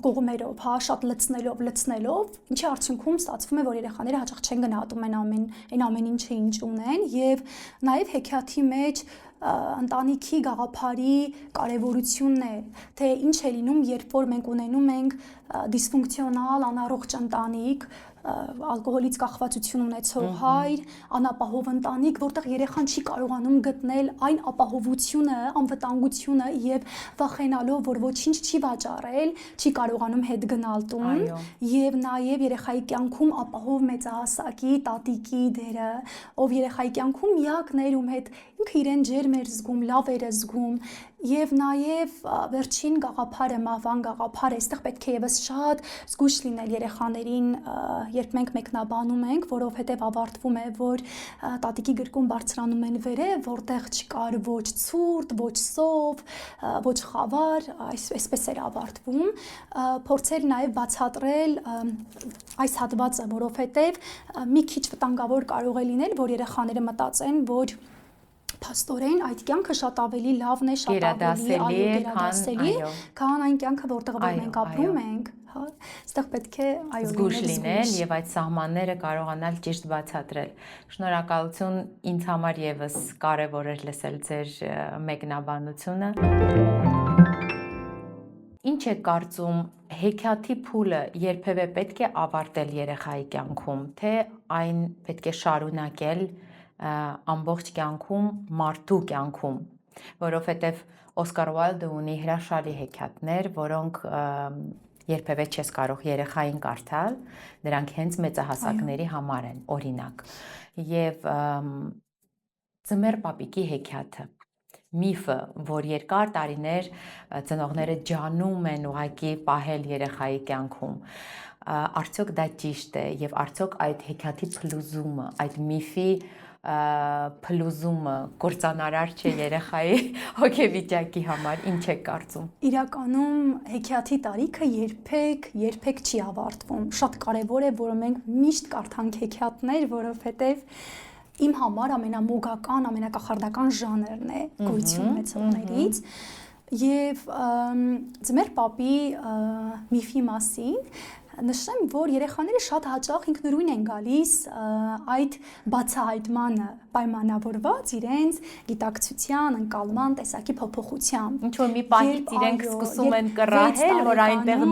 կողմերով, շատ լցնելով, ինչի արդյունքում ստացվում է, որ երեխաները հաճախ չեն գնահատում այն ամեն ինչը, ինչ ունեն, եւ նաև հեքիաթի մեջ ընտանիքի գաղափարի կարևորությունն է, թե ինչ է լինում, երբ որ մենք ունենում ենք դիսֆունկցիոնալ, անառողջ ընտանիք, ալկոհոլից կախվածություն ունեցող հայր, անապահով ընտանիք, որտեղ երեխան չի կարողանում գտնել այն ապահովությունը, անվտանգությունը եւ վախենալով, որ ոչինչ չի վաճառել, չի կարողանում հետ գնալ տուն, եւ նաեւ երեխայի կյանքում ապահով մեծահասակի տատիկի դերը, ով երեխայի կյանքում միակն էր, ում հետ ինքը իրեն ջերմ էր զգում, լավ էր զգում, եւ նաեւ վերջին գաղափարը, մահվան գաղափարը, այստեղ պետք է եւս շատ զգույշ լինել երեխաներին երբ մենք մեկնաբանում ենք, որովհետև ավարտվում է, որ տատիկի գրկում բարձրանում են վերև, որտեղ չկար ոչ ցուրտ, ոչ սով, ոչ խավար, այսպես էր ավարտվում, փորձել նաև բացատրել այս հատվածը, որովհետև մի քիչ վտանգավոր կարող է լինել, որ երեխաները մտածեն, որ փաստորեն այդ կյանքը շատ ավելի լավն է, շատ ավելի գերադասելի, քան այն կյանքը, որտեղ մենք ապրում ենք, հա, այստեղ պետք է զգույշ լինել եւ այդ սահմանները կարողանալ ճիշտ բացատրել։ Շնորհակալություն, ինձ համար եւս կարեւոր էր լսել ձեր մեկնաբանությունը։ Ինչ է կարծում, հեքիաթի փուլը երբևէ պետք է ավարտել երեխայի կյանքում, թե այն պետք է շարունակել ամբողջ կյանքում, մարդու կյանքում, որովհետև Օսկար Ուայլդը ունի հրաշալի հեքիաթներ, որոնք երբևէ չես կարող երեխային կարդալ, դրանք հենց մեծահասակների համար են, օրինակ։ Եվ Ձմեռ պապիկի հեքիաթը, միֆը, որ երկար տարիներ ծնողները ջանում են ուղղակի պահել երեխայի կյանքում, արդյոք դա ճիշտ է եւ արդյոք այդ հեքիաթի փլուզումը, այդ միֆի փլուզումը կործանարար չէ երեխայի հոգեվիճակի համար, ինչ է կարծում։ Իրականում հեքիաթի տարիքը երբեք չի ավարտվում։ Շատ կարևոր է, որ մենք միշտ կարդանք հեքիաթներ, որովհետև իմ համար ամենամոգական, ամենակախարդական ժանրն է գոյություն ունեցողներից։ Եվ Ձմեռ պապի միֆի մասին նշեմ, որ երեխաները շատ հաճախ ինքնուրույն են գալիս այդ բացահայտմանը պայմանավորված իրենց գիտակցության, ընկալման, տեսակի փոփոխությամբ։ Ինչ որ մի պահից իրենք սկսում են կռահել, որ այնտեղ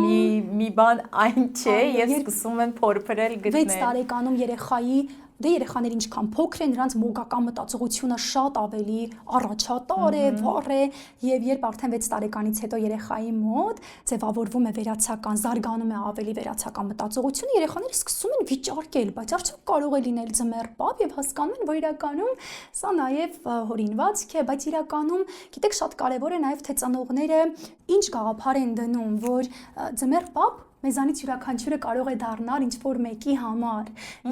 մի բան այն չէ եւ սկսում են փորփրել գտնել։ 6 տարեկանում երեխայի երեխաները ինչքան փոքր են, նրանց մոգական մտածողությունը շատ ավելի առաջատար է, վառ է, եւ երբ արդեն 6 տարեկանից հետո երեխայի մոտ ձևավորվում է վերացական, զարգանում է ավելի վերացական մտածողությունը, երեխաները սկսում են վիճարկել, բայց արդյոք կարող է լինել ձմեռ պապ եւ հասկանում են, որ իրականում սա նաեւ հորինվածք է, բայց իրականում գիտեք շատ կարեւոր է նաեւ թե ծնողները ինչ գաղափար են դնում, որ ձմեռ պապ մեզանից յուրաքանչյուրը կարող է դառնալ ինչ-որ մեկի համար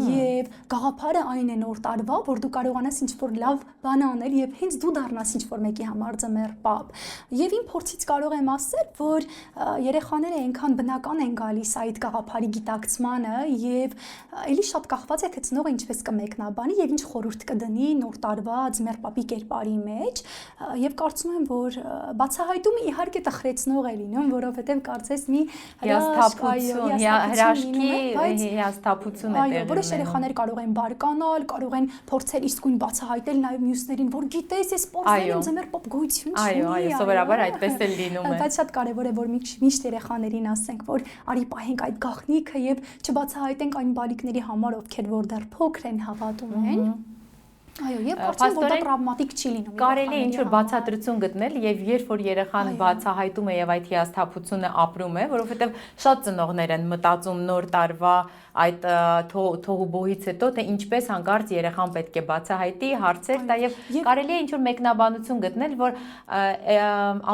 եւ գաղափարը այն է նոր տարվա, որ դու կարողանաս ինչ-որ լավ բան անել եւ հենց դու դառնաս ինչ-որ մեկի համար ձմեռ պապ։ Եվ իմ փորձից կարող եմ ասել, որ երեխաները այնքան բնական են գալիս այդ գաղափարի գիտակցմանը եւ էլի շատ կախված է թե ծնողը ինչպես կմեկնաբանի եւ ինչ խորհուրդ կդնի նոր տարվա ձմեռ պապի կերպարի մեջ եւ կարծում եմ, որ բացահայտումը իհարկե տխրեցնող է լինում, որովհետեւ կարծես մի հրաշքի հիասթափություն է տեղի ունենում։ Որոշ երեխաներ կարող են բարկանալ, կարող են փորձել իսկույն բացահայտել նաև մյուսներին, որ գիտես, այս սպորտներում ձմեռ պապ գոյություն չունի։ Այո, սովորաբար այդպես էլ լինում է։ Բայց շատ կարևոր է, որ միշտ երեխաներին ասենք, որ արի պահենք այդ գաղտնիքը եւ չբացահայտենք այն բալիկների համար, ովքեր որ դեռ փոքր են, հավատում են։ Այո, եւ կարծում որ դա տրավմատիկ չի լինում։ Կարելի է ինչ-որ բացատրություն գտնել եւ երբ որ երեխան բացահայտում է եւ այդ հիասթափությունը ապրում է, որովհետեւ շատ ծնողներ են մտածում նոր տարվա այդ թողուբոհից հետո թե ինչպես հանկարծ երեխան պետք է բացահայտի, հարցեր տա եւ կարելի է ինչ-որ մեկնաբանություն գտնել, որ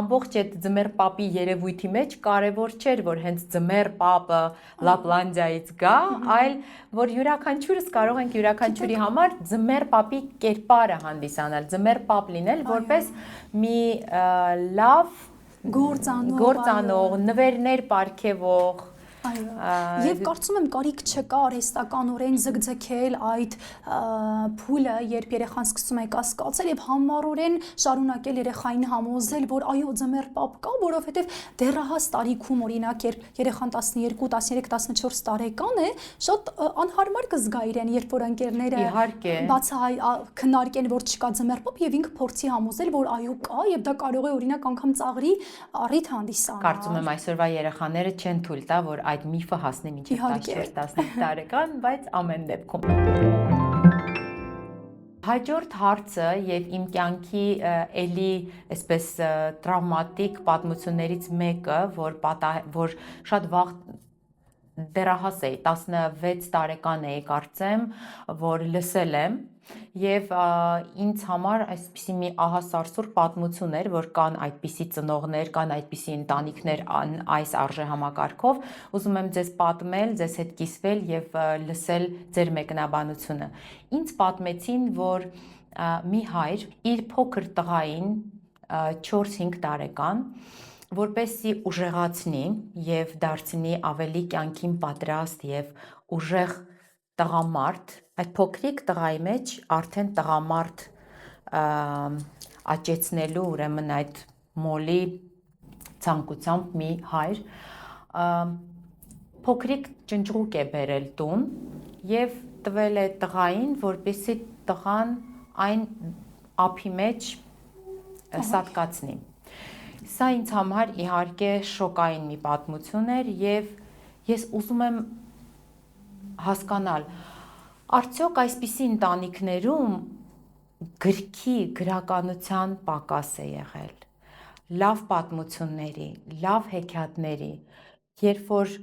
ամբողջ այդ ձմեռ պապի երևույթի մեջ կարեւոր չէր, որ հենց ձմեռ պապը Լապլանդիայից գա, այլ որ յուրաքանչյուրս կարող ենք յուրաքանչյուրի համար ձմեռ պապի կերպարը հանդիսանալ, ձմեռ պապ լինել, որպես մի լավ գործանող, նվերներ պարգևող Այո, եւ կարծում եմ կարիք չկա արհեստականորեն ձգձգել այդ փուլը, երբ երեխան սկսում է կասկածել եւ համառորեն շարունակել երեխային համոզել, որ այո, ձմեռ պապ կա, որովհետեւ դեռահաս տարիքում օրինակ երբ երեխան 12, 13, 14 տարեկան է, շատ անհարմար կզգա իրեն, երբ որ ընկերները քննարկեն, որ չկա ձմեռ պապ եւ ինքը փորձի համոզել, որ այո կա եւ դա կարող է օրինակ անգամ ծաղրի առիթ հանդիսանալ։ Կարծում եմ այսօրվա երեխաները չեն թույլ տա, որ այդ միֆը հասնի մինչև 14-15 տարեկան, բայց ամեն դեպքում։ Հաջորդ հարցը եւ իմ կյանքի էլի այսպես տրավմատիկ պատմություններից մեկը, որ շատ վաղ դեռահաս էի, 16 տարեկան էի կարծեմ, որ լսել եմ եւ ինձ համար այսպիսի մի ահասարսուռ պատմություն էր, որ կան այդպիսի ծնողներ, կան այդպիսի ընտանիքներ այս արժեհամակարգով, ուզում եմ ձեզ պատմել, ձեզ հետ կիսվել եւ լսել ձեր մեկնաբանությունը։ Ինձ պատմեցին, որ մի հայր իր փոքր տղային 4-5 տարեկան, որպեսզի ուժեղացնի եւ դարձնի ավելի կյանքին պատրաստ եւ ուժեղ տղամարդ, այդ փոքրիկ տղայի մեջ արդեն տղամարդ աճեցնելու ուրեմն այդ մոլի ցանկությամբ մի հայր փոքրիկ ճնճղուկ է բերել տուն եւ տվել է տղային, որպեսզի տղան այն ափի մեջ սատկացնի։ Սա ինձ համար իհարկե շոկային մի պատմություն էր եւ ես ուզում եմ հասկանալ, արդյոք այսպիսի ընտանիքներում գրքի գրականության պակաս է եղել, լավ պատմությունների, լավ հեքիաթների, երբ որ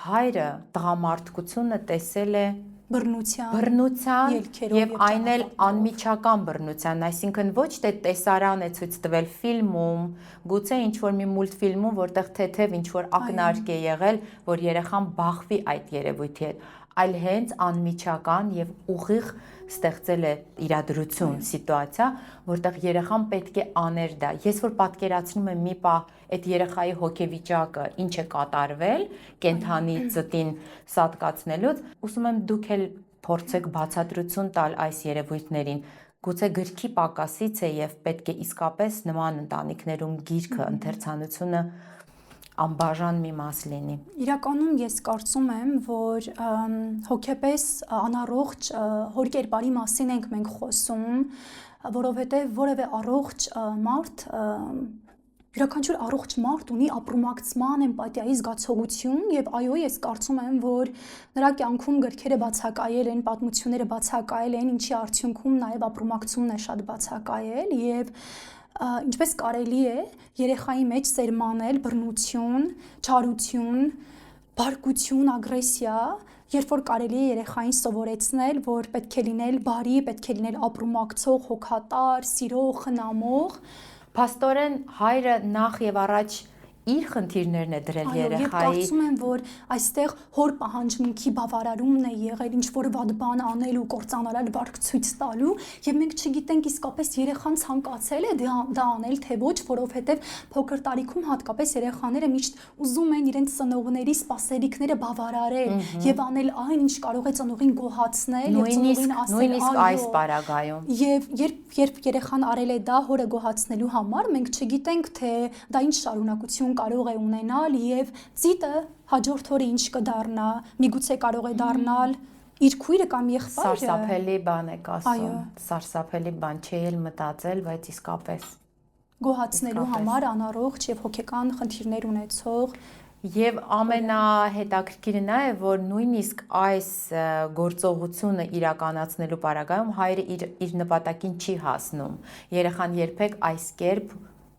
հայրը տղամարդկությունը տեսել է բռնության եւ այն էլ անմիջական բռնության, այսինքն ոչ թե տեսարան է ցույց տվել ֆիլմում, գուցե ինչ-որ մի մուլտֆիլմում, որտեղ թեթև ինչ-որ ակնարկ է եղել, որ երեխան բախվի այդ երևույթի հետ, այլ հենց անմիջական եւ ուղիղ ստեղծել է իրադրություն, սիտուացիա, որտեղ երեխան պետք է աներ դա։ Ես որ պատկերացնում եմ մի պահ այդ երեխայի հոգեվիճակը, ինչ է կատարվել, կենթանի ծտին սատկացնելուց, ուզում եմ դուք էլ փորձեք բացատրություն տալ այս երևույթներին։ Գուցե գրքի պակասից է եւ պետք է իսկապես նման ընտանիքներում գիրքը, ընթերցանությունը անբաժան մի մաս լինի։ Իրականում ես կարծում եմ, որ հոգեպես անառողջ հորկերպարի մասին ենք մենք խոսում, որովհետև որևէ առողջ մարդ, յուրաքանչյուր առողջ մարդ ունի ապրումակցման, էմպաթիայի զգացողություն եւ այո, ես կարծում եմ, որ նրա կյանքում գրքերը բացակայել են, պատմությունները բացակայել են, ինչի արդյունքում նաեւ ապրումակցումն է շատ բացակայել եւ ինչպես կարելի է երեխայի մեջ սերմանել բռնություն, չարություն, բարկություն, ագրեսիա, երբ որ կարելի է երեխային սովորեցնել, որ պետք է լինել բարի, պետք է լինել ապրումակցող, հոգատար, սիրող, խնամող, Փաստորեն հայրը նախ եւ առաջ իր խնդիրներն է դրել երեխայի։ Եվ կարծում եմ, որ այստեղ հոր պահանջմունքի բավարարումն է եղել ինչ-որ վատ բան անել ու կործանարար վարք ցույց տալու, եւ մենք չգիտենք իսկապես երեխան ցանկացել է դա անել, թե ոչ, որովհետեւ փոքր տարիքում հատկապես երեխաները միշտ ուզում են իրենց ծնողների սպասելիքները բավարարել եւ անել այն, ինչ կարող է ծնողին գոհացնել եւ ծնողին ասել նույնիսկ այս պարագայում։ Եվ երբ երեխան արել է դա հորը գոհացնելու համար, մենք չգիտենք, թե դա ինչ շարունակություն կարող է ունենալ եւ ծիտը հաջորդ օրը ինչ կդառնա, միգուցե կարող է դառնալ իր քույրը կամ եղբայրը։ Սարսափելի բան եք ասում, սարսափելի բան չի էլ մտածել, բայց իսկապես գոհացնելու համար անառողջ եւ հոգեկան խնդիրներ ունեցող Եվ ամենահետաքրքիրը նա է, որ նույնիսկ այս գործողությունը իրականացնելու պարագայում հայրը իր նպատակին չի հասնում։ Երեխան երբեք այս կերպ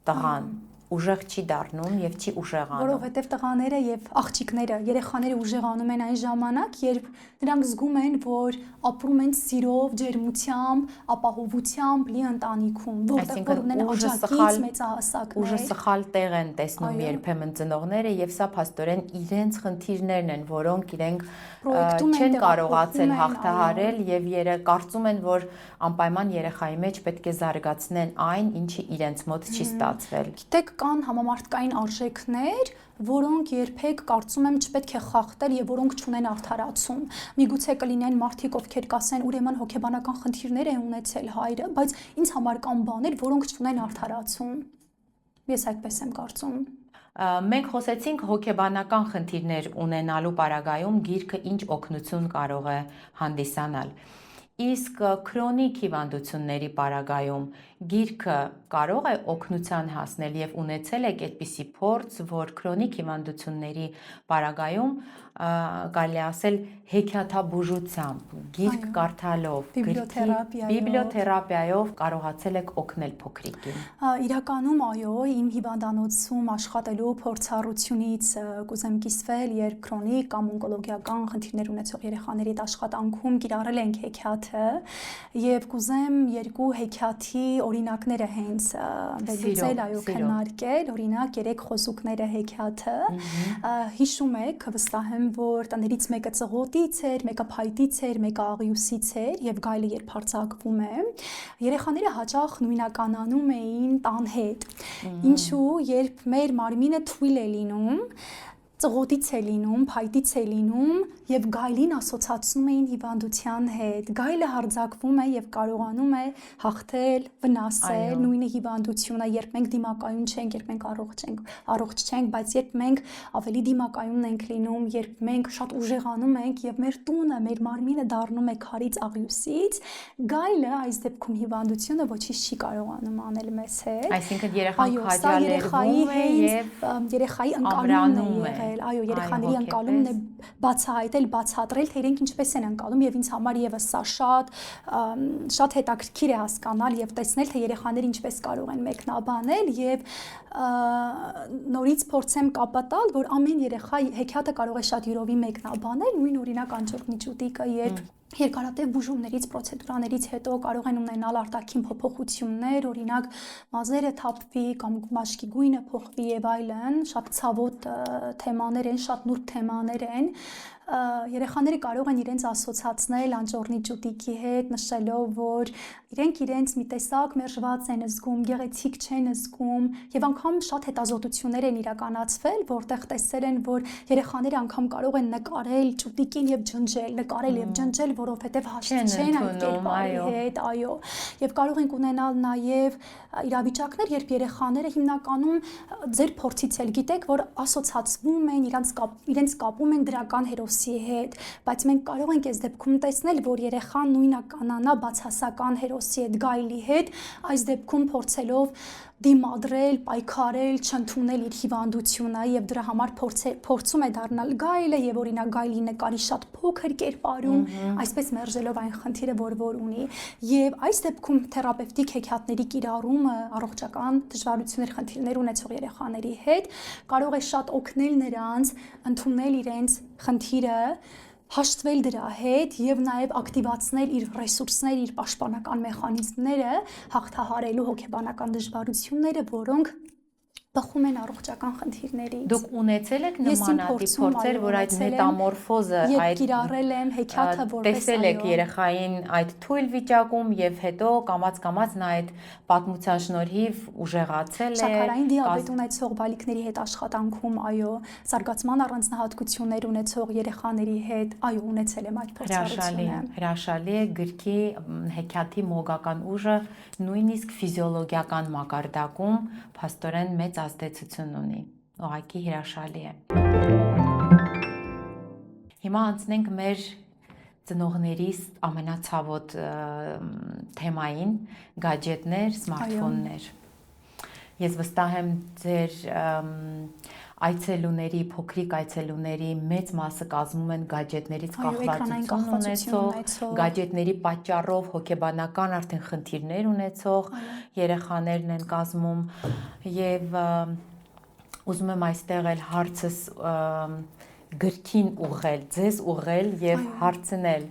տղան ուժեղ չի դառնում եւ չի ուժեղանում։ Որովհետեւ տղաները եւ աղջիկները, երեխաները ուժեղանում են այն ժամանակ, երբ նրանք զգում են, որ ապրում են սիրով, ջերմությամբ, ապահովությամբ լի ընտանիքում, որտեղ որ ունեն աջակից մեծահասակներ։ Ուժը սխալ տեղ են տեսնում երբեմն ծնողները եւ սա փաստորեն իրենց խնդիրներն են, որոնք իրենք չեն կարողացել հաղթահարել եւ կարծում են, որ անպայման երեխայի մեջ պետք է զարգացնեն այն, ինչը իրենց մոտ չի ստացվել։ Գիտեք, կան համամարտկային արժեքներ, որոնք երբեք կարծում եմ չպետք է խախտել եւ որոնք չունեն արդարացում։ Միգուցե կլինեն մարդիկ, ովքեր կասեն, ուրեմն հոգեբանական խնդիրներ է ունեցել հայրը, բայց ինձ համար կան բաներ, որոնք չունեն արդարացում։ Ես այդպես եմ կարծում։ Մենք խոսեցինք հոգեբանական խնդիրներ ունենալու պարագայում գիրքը ինչ օգնություն կարող է հանդիսանալ։ Իսկ քրոնիկ հիվանդությունների պարագայում Գիրքը կարող է օգնության հասնել եւ ունեցել եք այդպիսի փորձ, որ քրոնիկ հիվանդությունների պարագայում կարելի ասել հեքիաթաբուժությամբ, գիրք կարդալով, բիբլիոթերապիայով կարողացել եք օգնել փոքրիկին։ Իրականում այո, իմ հիվանդանոցում աշխատելու փորձառությունից կուզեմ կիսվել, երբ քրոնիկ կամ օնկոլոգիական խնդիրներ ունեցող երեխաների աշխատանքում կիրառել ենք հեքիաթը եւ կուզեմ երկու հեքիաթի օրինակները հենց վերլուծել, այո, քննարկել, օրինակ 3 խոսուկները հեքիաթը։ Հիշում եք, վստահ եմ, որ տներից մեկը ծղոտից էր, մեկը փայտից էր, մեկը աղյուսից էր եւ գայլը երբ հարձակվում է, երեխաները հաճախ նույնականանում էին տան հետ։ Ինչու, երբ մեր մարմինը թույլ է լինում, ծղոտից է լինում, փայտից է լինում եւ գայլին ասոցացնում էին հիվանդության հետ։ Գայլը հարձակվում է եւ կարողանում է հաղթել, վնասել նույնը հիվանդությունը, երբ մենք դիմակայուն չենք, երբ մենք առողջ չենք, բայց երբ մենք ավելի դիմակայուն ենք լինում, երբ մենք շատ ուժեղանում ենք եւ մեր տունը, մեր մարմինը դառնում է քարից աղյուսից, գայլը այս դեպքում հիվանդությունը ոչինչ չի կարողանում անել մեզ հետ։ Այսինքն երեխան քաջալերվում է եւ երեխայի ընկալումն է եղել, այո, երեխաների ընկալումն է բացահայտել, բացատրել, թե իրենք ինչպես են ընկալում եւ ինձ համար եւս սա շատ հետաքրքիր է հասկանալ եւ տեսնել, թե երեխաները ինչպես կարող են մեկնաբանել եւ նորից փորձեմ կապատալ, որ ամեն երեխա հեքիաթը կարող է շատ յուրովի մեկնաբանել, նույն օրինակ անջրնի ճուտիկը, երբ երկարատև բուժումներից, պրոցեդուրաներից հետո կարող են ունենալ արտաքին փոփոխություններ, օրինակ մազերը թափվի կամ մաշկի գույնը փոխվի եւ այլն, շատ ցավոտ թեմաներ են, շատ նուրբ թեմաներ են։ Երեխաները կարող են իրենց ասոցացնել անջորնի ճուտիկի հետ, նշելով, որ իրենք իրենց մի տեսակ մերժված են զգում, գեղեցիկ չեն զգում եւ անգամ շատ հետազոտություններ են իրականացվել, որտեղ տեսել են, որ երեխաները անգամ կարող են նկարել ճուտիկին եւ ջնջել, որովհետեւ հաշտ չեն այդ կերպարի հետ, այո, եւ կարող ենք ունենալ նաեւ իրավիճակներ, երբ երեխաները հիմնականում ձեր փորձից էլ գիտեք, որ ասոցացվում են, իրենց կապում են դրական հերոսի հետ, բայց մենք կարող ենք այս դեպքում տեսնել, որ երեխան նույնականանա բացասական հերոսի հետ, գայլի հետ, այս դեպքում փորձելով դիմադրել, պայքարել, չընդունել իր հիվանդությունը եւ դրա համար փորձում է դառնալ գայլը եւ օրինակ գայլի նկարի շատ փոքր կերպարում, այսպես մերժելով այն խնդիրը, որ ունի, եւ այս դեպքում թերապևտիկ հեքիաթների կիրառումը առողջական դժվարություններ, խնդիրներ ունեցող երեխաների հետ կարող է շատ օգնել նրանց ընդունել իրենց խնդիրը, հաշտվել դրա հետ եւ նաեւ ակտիվացնել իր ռեսուրսները, իր պաշտպանական մեխանիզմները, հաղթահարելու հոգեբանական դժվարությունները, որոնք բխում են առողջական խնդիրներից։ Դուք ունեցել եք նմանատիպ փորձեր, որ այդ մետամորֆոզը, այդ կիրառել եմ հեքիաթը որպես տեսել եք երեխային այդ թույլ վիճակում եւ հետո կամաց-կամաց նա այդ պատմության շնորհիվ ուժեղացել է։ Շաքարային դիաբետ ունեցող բալիկների հետ աշխատանքում, այո, զարգացման առանձնահատկություններ ունեցող երեխաների հետ, այո, ունեցել եմ այդ փորձառությունը։ Հրաշալի է գրքի հեքիաթի մոգական ուժը նույնիսկ ֆիզիոլոգիական մակարդակում փաստորեն մեծ ազդեցություն ունի, ուղղակի հրաշալի է։ Հիմա անցնենք մեր ծնողների ամենացավոտ թեմային՝ գադջետներ, սմարթֆոններ։ Ես վստահ եմ ձեր այցելուների, փոքրիկ այցելուների մեծ մասը կազմում են գադջետներից կախվածություն ունեցող, գադջետների պատճառով հոգեբանական արդեն խնդիրներ ունեցող երեխաներն են կազմում եւ ուզում եմ այստեղ էլ հարցս գրքին ուղղել, ձեզ ուղղել եւ հարցնել,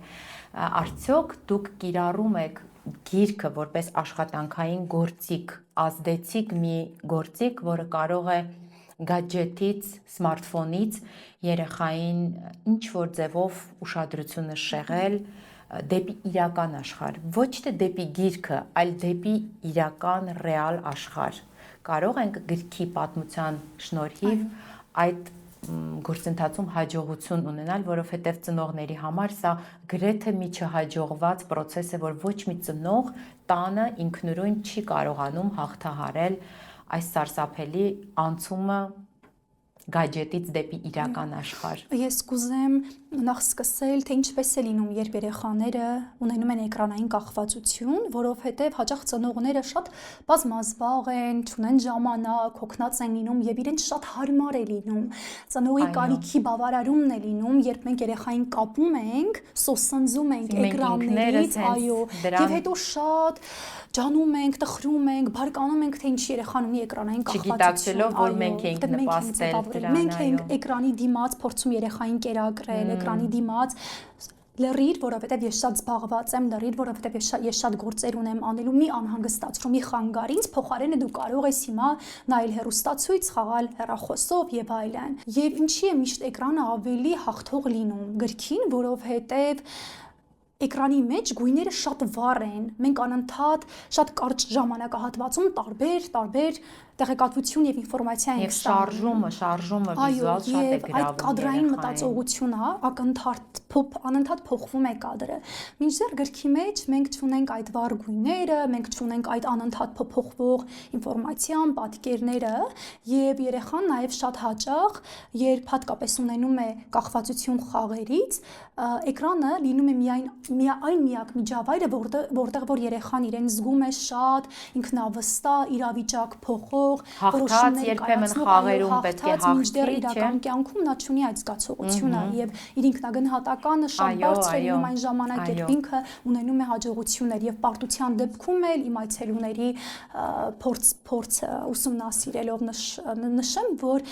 արդյոք դուք կիրառում եք գիրքը որպես աշխատանքային գործիք, ազդեցիկ մի գործիք, որը կարող է գադջետից, սմարթֆոնից երեխային ինչ որ ձևով ուշադրությունը շեղել դեպի իրական աշխարհ, ոչ թե դեպի գիրքը, այլ դեպի իրական ռեալ աշխարհ։ Կարող ենք գրքի պատմության շնորհիվ այդ գործընթացում հաջողություն ունենալ, որովհետև ծնողների համար սա գրեթե մի չհաջողված process է, որ ոչ մի ծնող տանը ինքնուրույն չի կարողանում հաղթահարել այս սարսափելի անցումը գադջետից դեպի իրական աշխարհ։ Ես կուզեմ նախ սկսել, թե ինչպես է լինում, երբ երեխաները ունենում են էկրանային կախվածություն, որովհետև հաճախ ծնողները շատ բազմազբաղ են, չունեն ժամանակ, հոգնած են լինում եւ իրենց շատ հարմար է լինում։ Ծնողի կարիքի բավարարումն է լինում, երբ մենք երեխային կապում ենք, սոսնձում ենք էկրաններից, այո, եւ հետո շատ ջանում ենք, տխրում ենք, բարկանում ենք, թե ինչ երեխան ունի էկրանային կախվածություն, որ մենք ենք նպաստել դրան, մենք ենք էկրանի դիմաց փորձում երեխային կերակրել, էկրանի դիմաց լրիր, որովհետև ես շատ զբաղված եմ, լրիր, որովհետև ես շատ գործեր ունեմ անելու, մի անհանգստացրու, մի խանգար ինձ, փոխարենը դու կարող ես հիմա նայել հեռուստացույց, խաղալ հեռախոսով եւ այլն։ Եվ ինչի է միշտ էկրանը ավելի հաղթող լինում գրքին, որովհետև էկրանի մեջ գույները շատ վառ են։ Մենք անընդհատ շատ կարճ ժամանակահատվածում տարբեր տեղեկատվություն եւ ինֆորմացիա ենք ստանում։ Եվ շարժումը վիզուալ շատ է գրավում։ Այդ կադրային մտածողությունը անընդհատ փոխվում է կադրը։ Մինչդեռ գրքի մեջ մենք չունենք այդ վառ գույները, մենք չունենք այդ անընդհատ փոփոխվող ինֆորմացիան, պատկերները, եւ երեխան նաեւ շատ հաճախ, երբ հատկապես ունենում է կախվածություն խաղերից, էկրանը լինում է այն միակ միջավայրը, որտեղ որ երեխան իրեն զգում է շատ ինքնավստահ, իրավիճակ փոխող, հաղթած, երբեմն խաղերում պետք է մինչդեռ իրական կյանքում նա չունի այդ զգացողությունը եւ իր ինքնագնահատականը շատ բարձր է լինում այն ժամանակ, երբ ինքը ունենում է հաջողություններ եւ պարտության դեպքում էլ իմ այցելուների փորձը ուսումնասիրելով նշեմ, որ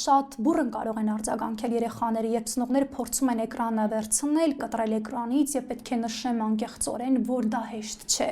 շատ բուռն կարող են արձագանքել երեխաները, երբ ծնողները փորձում են էկրանը վերցնել, կտրել էկրանից եւ պետք է նշեմ անկեղծորեն, որ դա հեշտ չէ,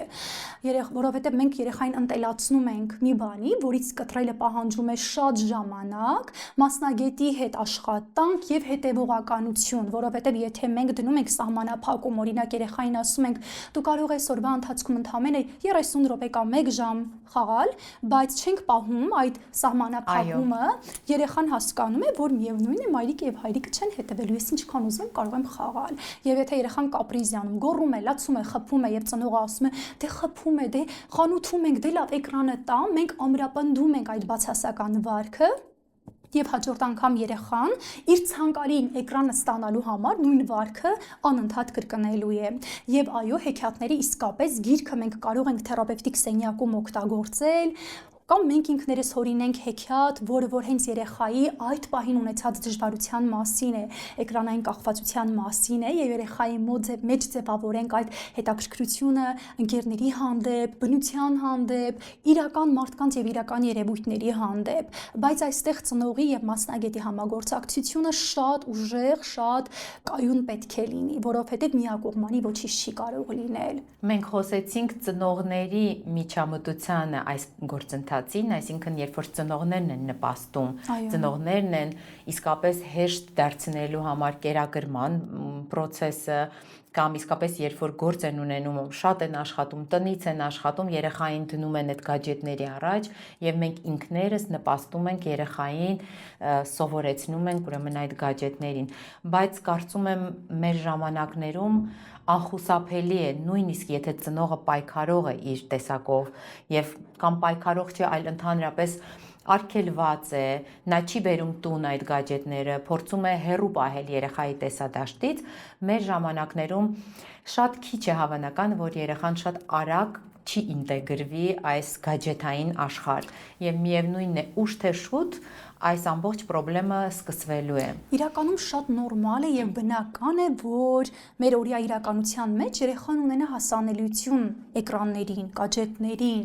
որովհետեւ մենք երեխային ընտելացնում ենք մի բանի, որից կտրելը պահանջում է շատ ժամանակ, մասնագետի հետ աշխատանք եւ հետեւողականություն, որովհետեւ եթե մենք դնում ենք սահմանափակում, օրինակ երեխային ասում ենք, դու կարող ես օրվա ընթացքում ընդամենը 30 րոպե կամ 1 ժամ խաղալ, բայց չենք պահում այդ սահմանափակումը, երեխան հասկանում է, որ միևնույն է մայրիկը եւ հայրիկը չեն հետեւելու, ես ինչքան ուզում եմ կարող եմ խաղալ։ Եվ եթե երեխան կապրիզիանում, գոռում է, լացում է, խփում է եւ ծնողը ասում է, դե խփում է, դե խանութում ենք, դե լավ էկրանը տա, մենք ամրապնդում ենք այդ բացասական վարքը եւ հաջորդ անգամ երեխան իր ցանկալին էկրանը ստանալու համար նույն վարքը անընդհատ կրկնելու է։ Եվ այո, հեքիաթների իսկապես գիրքը մենք կարող ենք թերապևտիկ սենյակում օգտագործել, կամ մենք ինքներս հորինենք հեքիաթ, որը որ հենց երեխայի այդ պահին ունեցած դժվարության մասին է, էկրանային կախվածության մասին է, եւ երեխայի մեջ ձևավորենք այդ հետաքրքրությունը ընկերների հանդեպ, բնության հանդեպ, իրական մարդկանց եւ իրական երևույթների հանդեպ, բայց այստեղ ծնողի եւ մասնագետի համագործակցությունը շատ ուժեղ, շատ կայուն պետք է լինի, որովհետեւ միակողմանի ոչինչ չի կարող լինել։ Մենք խոսեցինք ծնողների միջամտությանը այս գործընթացին, այսինքն երբ որ ծնողներն են նպաստում, ծնողներն են իսկապես հեշտ դարձնելու համար կերակրման process-ը կամ իսկապես երբ որ գործ են ունենում, շատ են աշխատում, տնից են աշխատում, երեխային դնում են այդ գadgetների առաջ եւ մենք ինքներս նպաստում ենք երեխային, սովորեցնում ենք ուրեմն այդ գadgetներին, բայց կարծում եմ մեր ժամանակներում անխուսափելի է, նույնիսկ եթե ծնողը պայքարող է իր տեսակով եւ կամ պայքարող չէ, այլ ընդհանրապես արգելված է, նա չի բերում տուն այդ գadgetները, փորձում է հեռու պահել երեխայի տեսադաշտից, մեր ժամանակներում շատ քիչ է հավանական, որ երեխան շատ արագ չի ինտեգրվի այս գadgetային աշխարհ եւ միևնույնն է ուշ թե շուտ այս ամբողջ խնդրումը սկսվելու է։ Իրականում շատ նորմալ է եւ բնական է, որ մեր օրյա իրականության մեջ երեխան ունենա հասանելիություն էկրաններին, գadgetներին։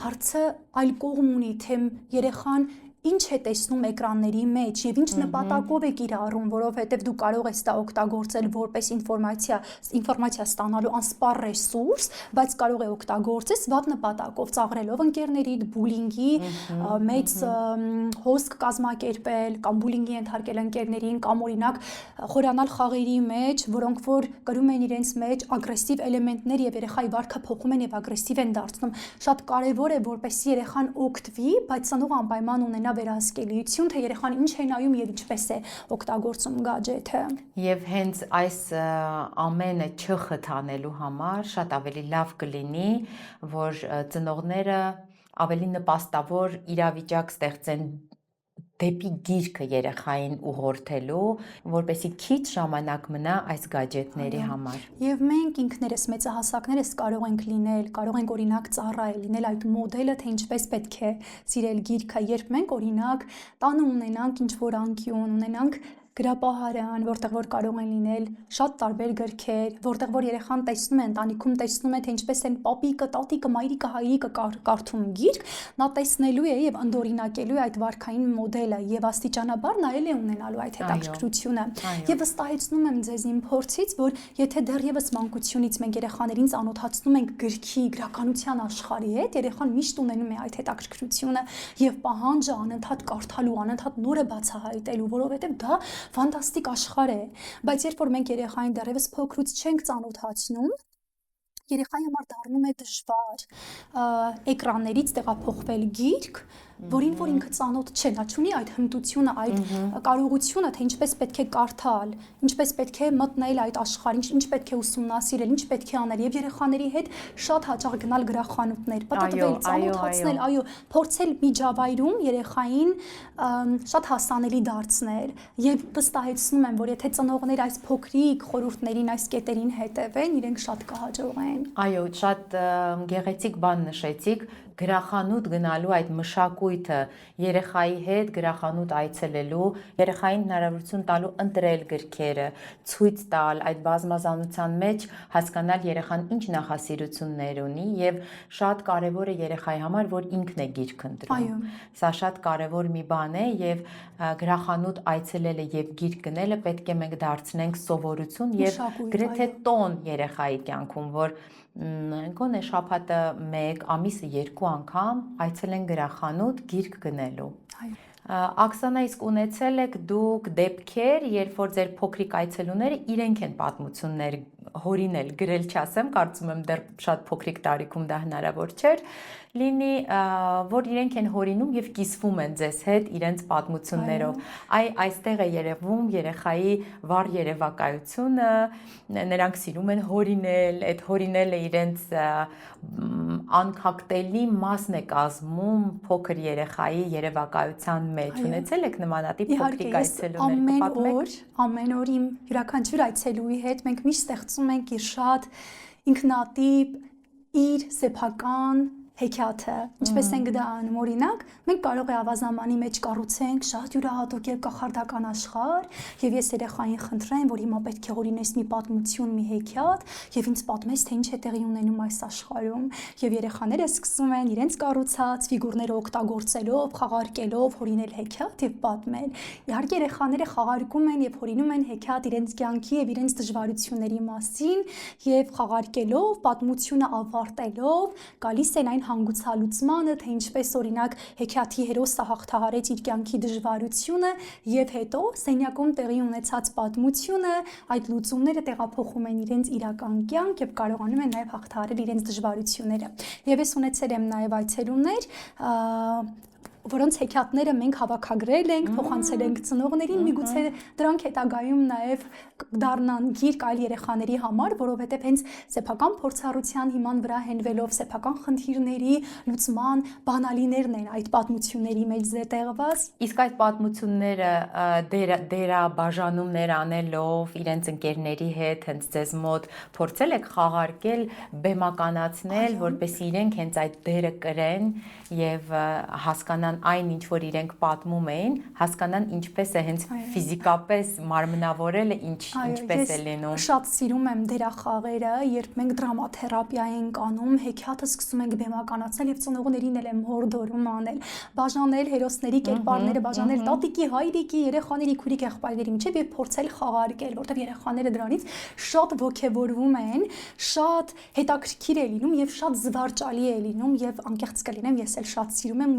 Հարցը այլ կողմ ունի, թե երեխան ինչ է տեսնում էկրանների մեջ եւ ինչ նպատակով է կիրառում, որովհետեւ դու կարող ես դա օգտագործել որպես ինֆորմացիա ստանալու անսպառ ռեսուրս, բայց կարող է օգտագործես վատ նպատակով, ծաղրելով ընկերներիդ, բուլինգի մեծ հոսք կազմակերպել կամ բուլինգի ենթարկել ընկերներին կամ օրինակ խորանալ խաղերի մեջ, որոնք որ կրում են իրենց մեջ ագրեսիվ էլեմենտներ եւ երեխայի վարքը փոխում են եւ ագրեսիվ են դարձնում։ Շատ կարեւոր է որպեսզի երեխան օգտվի, բայց ծնողը անպայման ունենա վերահսկելիություն, թե երեխան ինչ է նայում եւ ինչպես է օգտագործում գadget-ը։ Եվ հենց այս ամենը չխթանելու համար շատ ավելի լավ կլինի, որ ծնողները ավելի նպաստավոր իրավիճակ ստեղծեն դեպի գիրքը երեխային ուղղորդելու, որպեսզի քիչ ժամանակ մնա այս գadgetների համար։ Եվ մենք ինքներս մեծահասակներս կարող ենք լինել, կարող ենք օրինակ ծառայել, լինել այդ մոդելը, թե ինչպես պետք է սիրել գիրքը, երբ մենք օրինակ տանը ունենանք ինչ-որ անկյուն, ունենանք գրապահարան, որտեղ որ կարող են լինել շատ տարբեր գրքեր, որտեղ որ երեխան տեսնում է, ընտանիքում տեսնում է, թե ինչպես են պապիկը, տատիկը, մայրիկը, հայրիկը կարդում գիրք, նա տեսնելու է եւ ընդօրինակելու է այդ վարքային մոդելը եւ աստիճանաբար նայել է ունենալու այդ հետաքրքրությունը։ Եվ վստահեցնում եմ ձեզ իմ փորձից, որ եթե դեռևս մանկությունից մենք երեխաներին ծանոթացնում ենք գրքի, գրականության աշխարհի հետ, երեխան միշտ ունենում է այդ հետաքրքրությունը եւ պահանջը անընդհատ կարդալու, անընդհատ նորը բացահայտելու, որովհետեւ դա ֆանտաստիկ աշխարհ է, բայց երբ որ մենք երեխային դեռևս փոքրուց չենք ծանոթացնում, երեխայի համար դառնում է դժվար էկրաններից տեղափոխվել գիրք, որին որ ինքը ծանոթ չէ, նա չունի այդ հմտությունը, այդ կարողությունը, թե ինչպես պետք է կարդալ, ինչպես պետք է մտնել այդ աշխարհին, ինչ պետք է ուսումնասիրել, ինչ պետք է անել, եւ երեխաների հետ շատ հաճախ գնալ գրախանութներ, պատտվել, ծանոթացնել, այո, փորձել միջավայրում երեխային շատ հասանելի դարձնել եւ վստահեցնում եմ, որ եթե ծնողներ այս փոքրիկ խորհուրդներին, այս կետերին հետևեն, իրենք շատ կհաջողեն։ Այո, շատ գեղեցիկ բան նշեցիք, գրախանութ գնալու այդ մշակույթը, երեխայի հետ գրախանութ այցելելու, երեխային հնարավորություն տալու ընտրել գրքերը, ցույց տալ, այդ բազմազանության մեջ հասկանալ երեխան ինչ նախասիրություններ ունի եւ շատ կարեւոր է երեխայի համար, որ ինքն է գիրք ընտրում։ Սա շատ կարեւոր մի բան է եւ գրախանութ այցելելը եւ գիրք գնելը պետք է մենք դարձնենք սովորություն եւ գրեթե տոն երեխայի կյանքում, որ գոնե շաբաթը 1, ամիսը 2 անգամ այցելեն գրախանութ գիրք գնելու։ Աքսանա, իսկ ունեցել եք դուք դեպքեր, երբ որ ձեր փոքրիկ այցելուները իրենք են պատմություններ հորինել, գրել չասեմ, կարծում եմ դեռ շատ փոքրիկ տարիքում դա հնարավոր չէր, լինի, որ իրենք են հորինում եւ կիսվում են ձեզ հետ իրենց պատմություններով։ Այստեղ է երևում երեխայի վառ երևակայությունը, նրանք սիրում են հորինել, այդ հորինելը իրենց անքակտելի մասն է կազմում փոքր երեխայի երևակայության մեջ։ Ունեցել եք նմանատիպ փոքրիկ այցելուներ, կպատմեք։ Ամեն օր իմ յուրաքանչյուր այցելուի հետ մենք միշտ ստեղծում ենք իր շատ ինքնատիպ, իր սեփական հեքիաթը, ինչպես ենք դա անում, օրինակ, մենք կարող է ավազամանի մեջ կառուցենք շատ յուրահատուկ եւ կախարդական աշխարհ, եւ ես երեխային խնդրեմ, որ հիմա պետք է օրինես մի պատմություն, մի հեքիաթ, եւ ինձ պատմես, թե ինչ է տեղի ունենում այս աշխարհում, եւ երեխաները սկսում են իրենց կառուցած ֆիգուրները օգտագործելով, խաղարկելով հորինել հեքիաթ եւ պատմել։ Իհարկե երեխաները խաղարկում են եւ հորինում են հեքիաթ իրենց կյանքի եւ իրենց դժվարությունների մասին եւ խաղարկելով, պատմությունը ավարտելով, գալիս են այն հանգուցալուծմանը, թե ինչպես օրինակ հեքիաթի հերոսը հաղթահարեց իր կյանքի դժվարությունը եւ հետո սենյակում տեղի ունեցած պատմությունը, այդ լուծումները տեղափոխում են իրենց իրական կյանք եւ կարողանում են նաեւ հաղթահարել իրենց դժվարությունները։ Եվ ես ունեցել եմ նաեւ այցելուներ, որոնց հեքիաթները մենք հավաքագրել ենք, փոխանցել ենք ծնողներին, միգուցե դրանք հետագայում նաև դառնան գիրք այլ երեխաների համար, որովհետև հենց սեփական փորձառության հիման վրա հենվելով սեփական խնդիրների լուծման բանալիներն են այդ պատմությունների մեջ զետեղված։ Իսկ այդ պատմությունները դերաբաժանումներ անելով իրենց ընկերների հետ հենց ձեզ մոտ փորձել եք խաղարկել, բեմականացնել, որպեսզի իրենք հենց այդ դերը կրեն եւ հասկանան այն ինչ որ իրենք պատմում էին, հասկանան ինչպես է հենց ֆիզիկապես մարմնավորելը, ինչպես է լինում։ Ես շատ սիրում եմ դերախաղերը, երբ մենք դրամաթերապիա ենք անում, հեքիաթը սկսում ենք բեմականացնել եւ ծնողներին էլ եմ հորդորում անել, բաժանել հերոսների կերպարները, բաժանել տատիկի, հայրիկի, երեխաների, քուրիկ եղբայրների միջեւ եւ փորձել խաղարկել, որտեղ երեխաները դրանից շատ ոգևորվում են, շատ հետաքրքիր է լինում եւ շատ զվարճալի է լինում եւ անկեղծ կլինեմ, ես էլ շատ սիրում եմ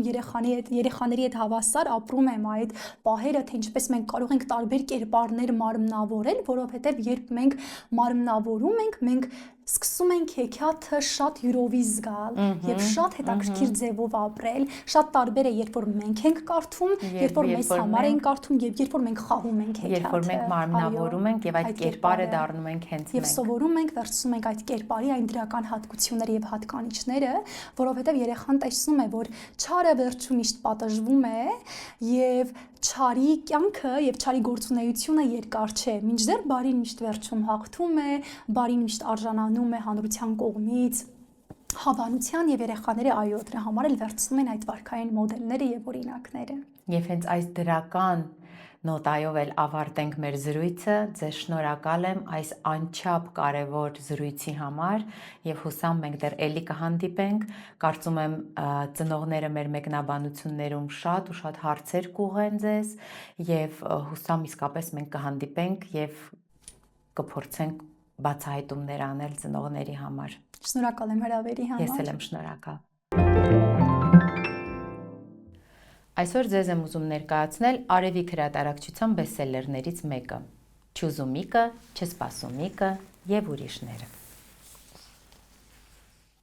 երեխաների հետ հավասար ապրում եմ այդ պահերը, թե ինչպես մենք կարող ենք տարբեր կերպարներ մարմնավորել, որովհետև երբ մենք մարմնավորում ենք, մենք սկսում ենք հեքիաթը շատ յուրովի զգալ եւ շատ հետաքրքիր ձևով ապրել, շատ տարբեր է, երբ որ մենք ենք կարդում, երբ որ մեզ համար են կարդում եւ երբ որ մենք խաղում ենք հեքիաթը։ Երբ որ մենք մարմնավորում ենք եւ այդ կերպարը դառնում ենք հենց մենք։ Եվ սովորում ենք, վերցնում ենք այդ կերպարի այն դրական հատկությունները եւ հատկանիշները, որովհետեւ երեխան տեսնում է, որ չարը վերջում միշտ պատժվում է եւ չարի կյանքը եւ չարի գործունեությունը երկար չէ։ Մինչդեռ բարին միշտ վերջում հաղթում է, բարին միշտ արժանանում է հանրության կողմից հավանության եւ երեխաները այո դրա համար էլ վերցնում են այդ վարքային մոդելները եւ օրինակները։ Եվ հենց այս դրական նոտայով էլ ավարտենք մեր զրույցը, ձեզ շնորհակալ եմ այս անչափ կարևոր զրույցի համար եւ հուսամ մենք դեռ էլի կհանդիպենք, կարծում եմ ծնողները մեր մեկնաբանություններում շատ ու շատ հարցեր կուղեն ձեզ եւ հուսամ իսկապես մենք կհանդիպենք եւ կփորձենք բացահայտումներ անել ծնողների համար։ Շնորհակալ եմ հրավերի համար։ Ես էլ եմ շնորհակալ։ Այսօր ձեզ եմ ուզում ներկայացնել Արևիկ հրատարակչության բեսթսելերներից մեկը՝ Չուզումիկը, Չսպասումիկը եւ ուրիշները։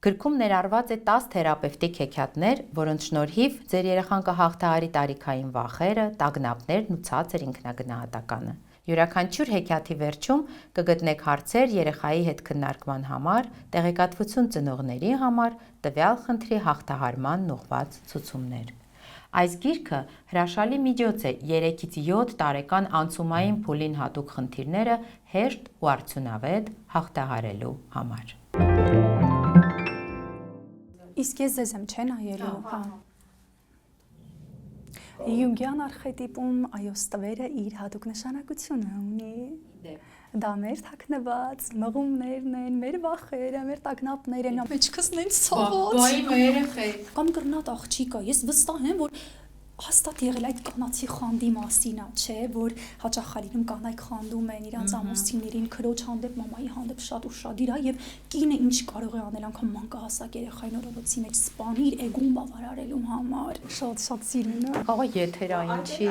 Գրքում ներառված է 10 թերապևտիկ հեքիաթներ, որոնց շնորհիվ ձեր երեխան կհաղթահարի տարիքային վախերը, տագնապներն ու ցածր ինքնագնահատականը։ Յուրաքանչյուր հեքիաթի վերջում կգտնեք հարցեր երեխայի հետ քննարկման համար, տեղեկատվություն ծնողների համար, տվյալ խնդրի հաղթահարման ուղղված ցուցումներ։ Այս գիրքը հրաշալի միջոց է 3-ից 7 տարեկան անցումային փուլին հատուկ խնդիրները հեշտ ու արդյունավետ հաղթահարելու համար։ Իսկ ես ձեզ եմ չեն այելու, հա։ Յունգյան արխետիպում այո ստվերը իր հատուկ նշանակությունը ունի։ Դա մեր թաքնված մղումներն են, մեր վախերը, մեր տագնապները, մեջքս նենց ցավոց։ Բայի մեր երեխեք։ Կամ կրնատ աղջիկը, ես վստահ եմ, որ հաստատ եղել այդ կանացի խանդի մասինա, չէ, որ հաճախ լինում կանայք խանդում են իրանց ամուսիններին, քրոջ հանդեպ, մամայի հանդեպ շատ ուշադիր է եւ կինը ինչ կարող է անել անգամ մանկահասակ երեխային օրորոցի մեջ սպանիր էգոն բավարարելու համար։ Շատ սիրուն է։ Աղա եթերա ինչի։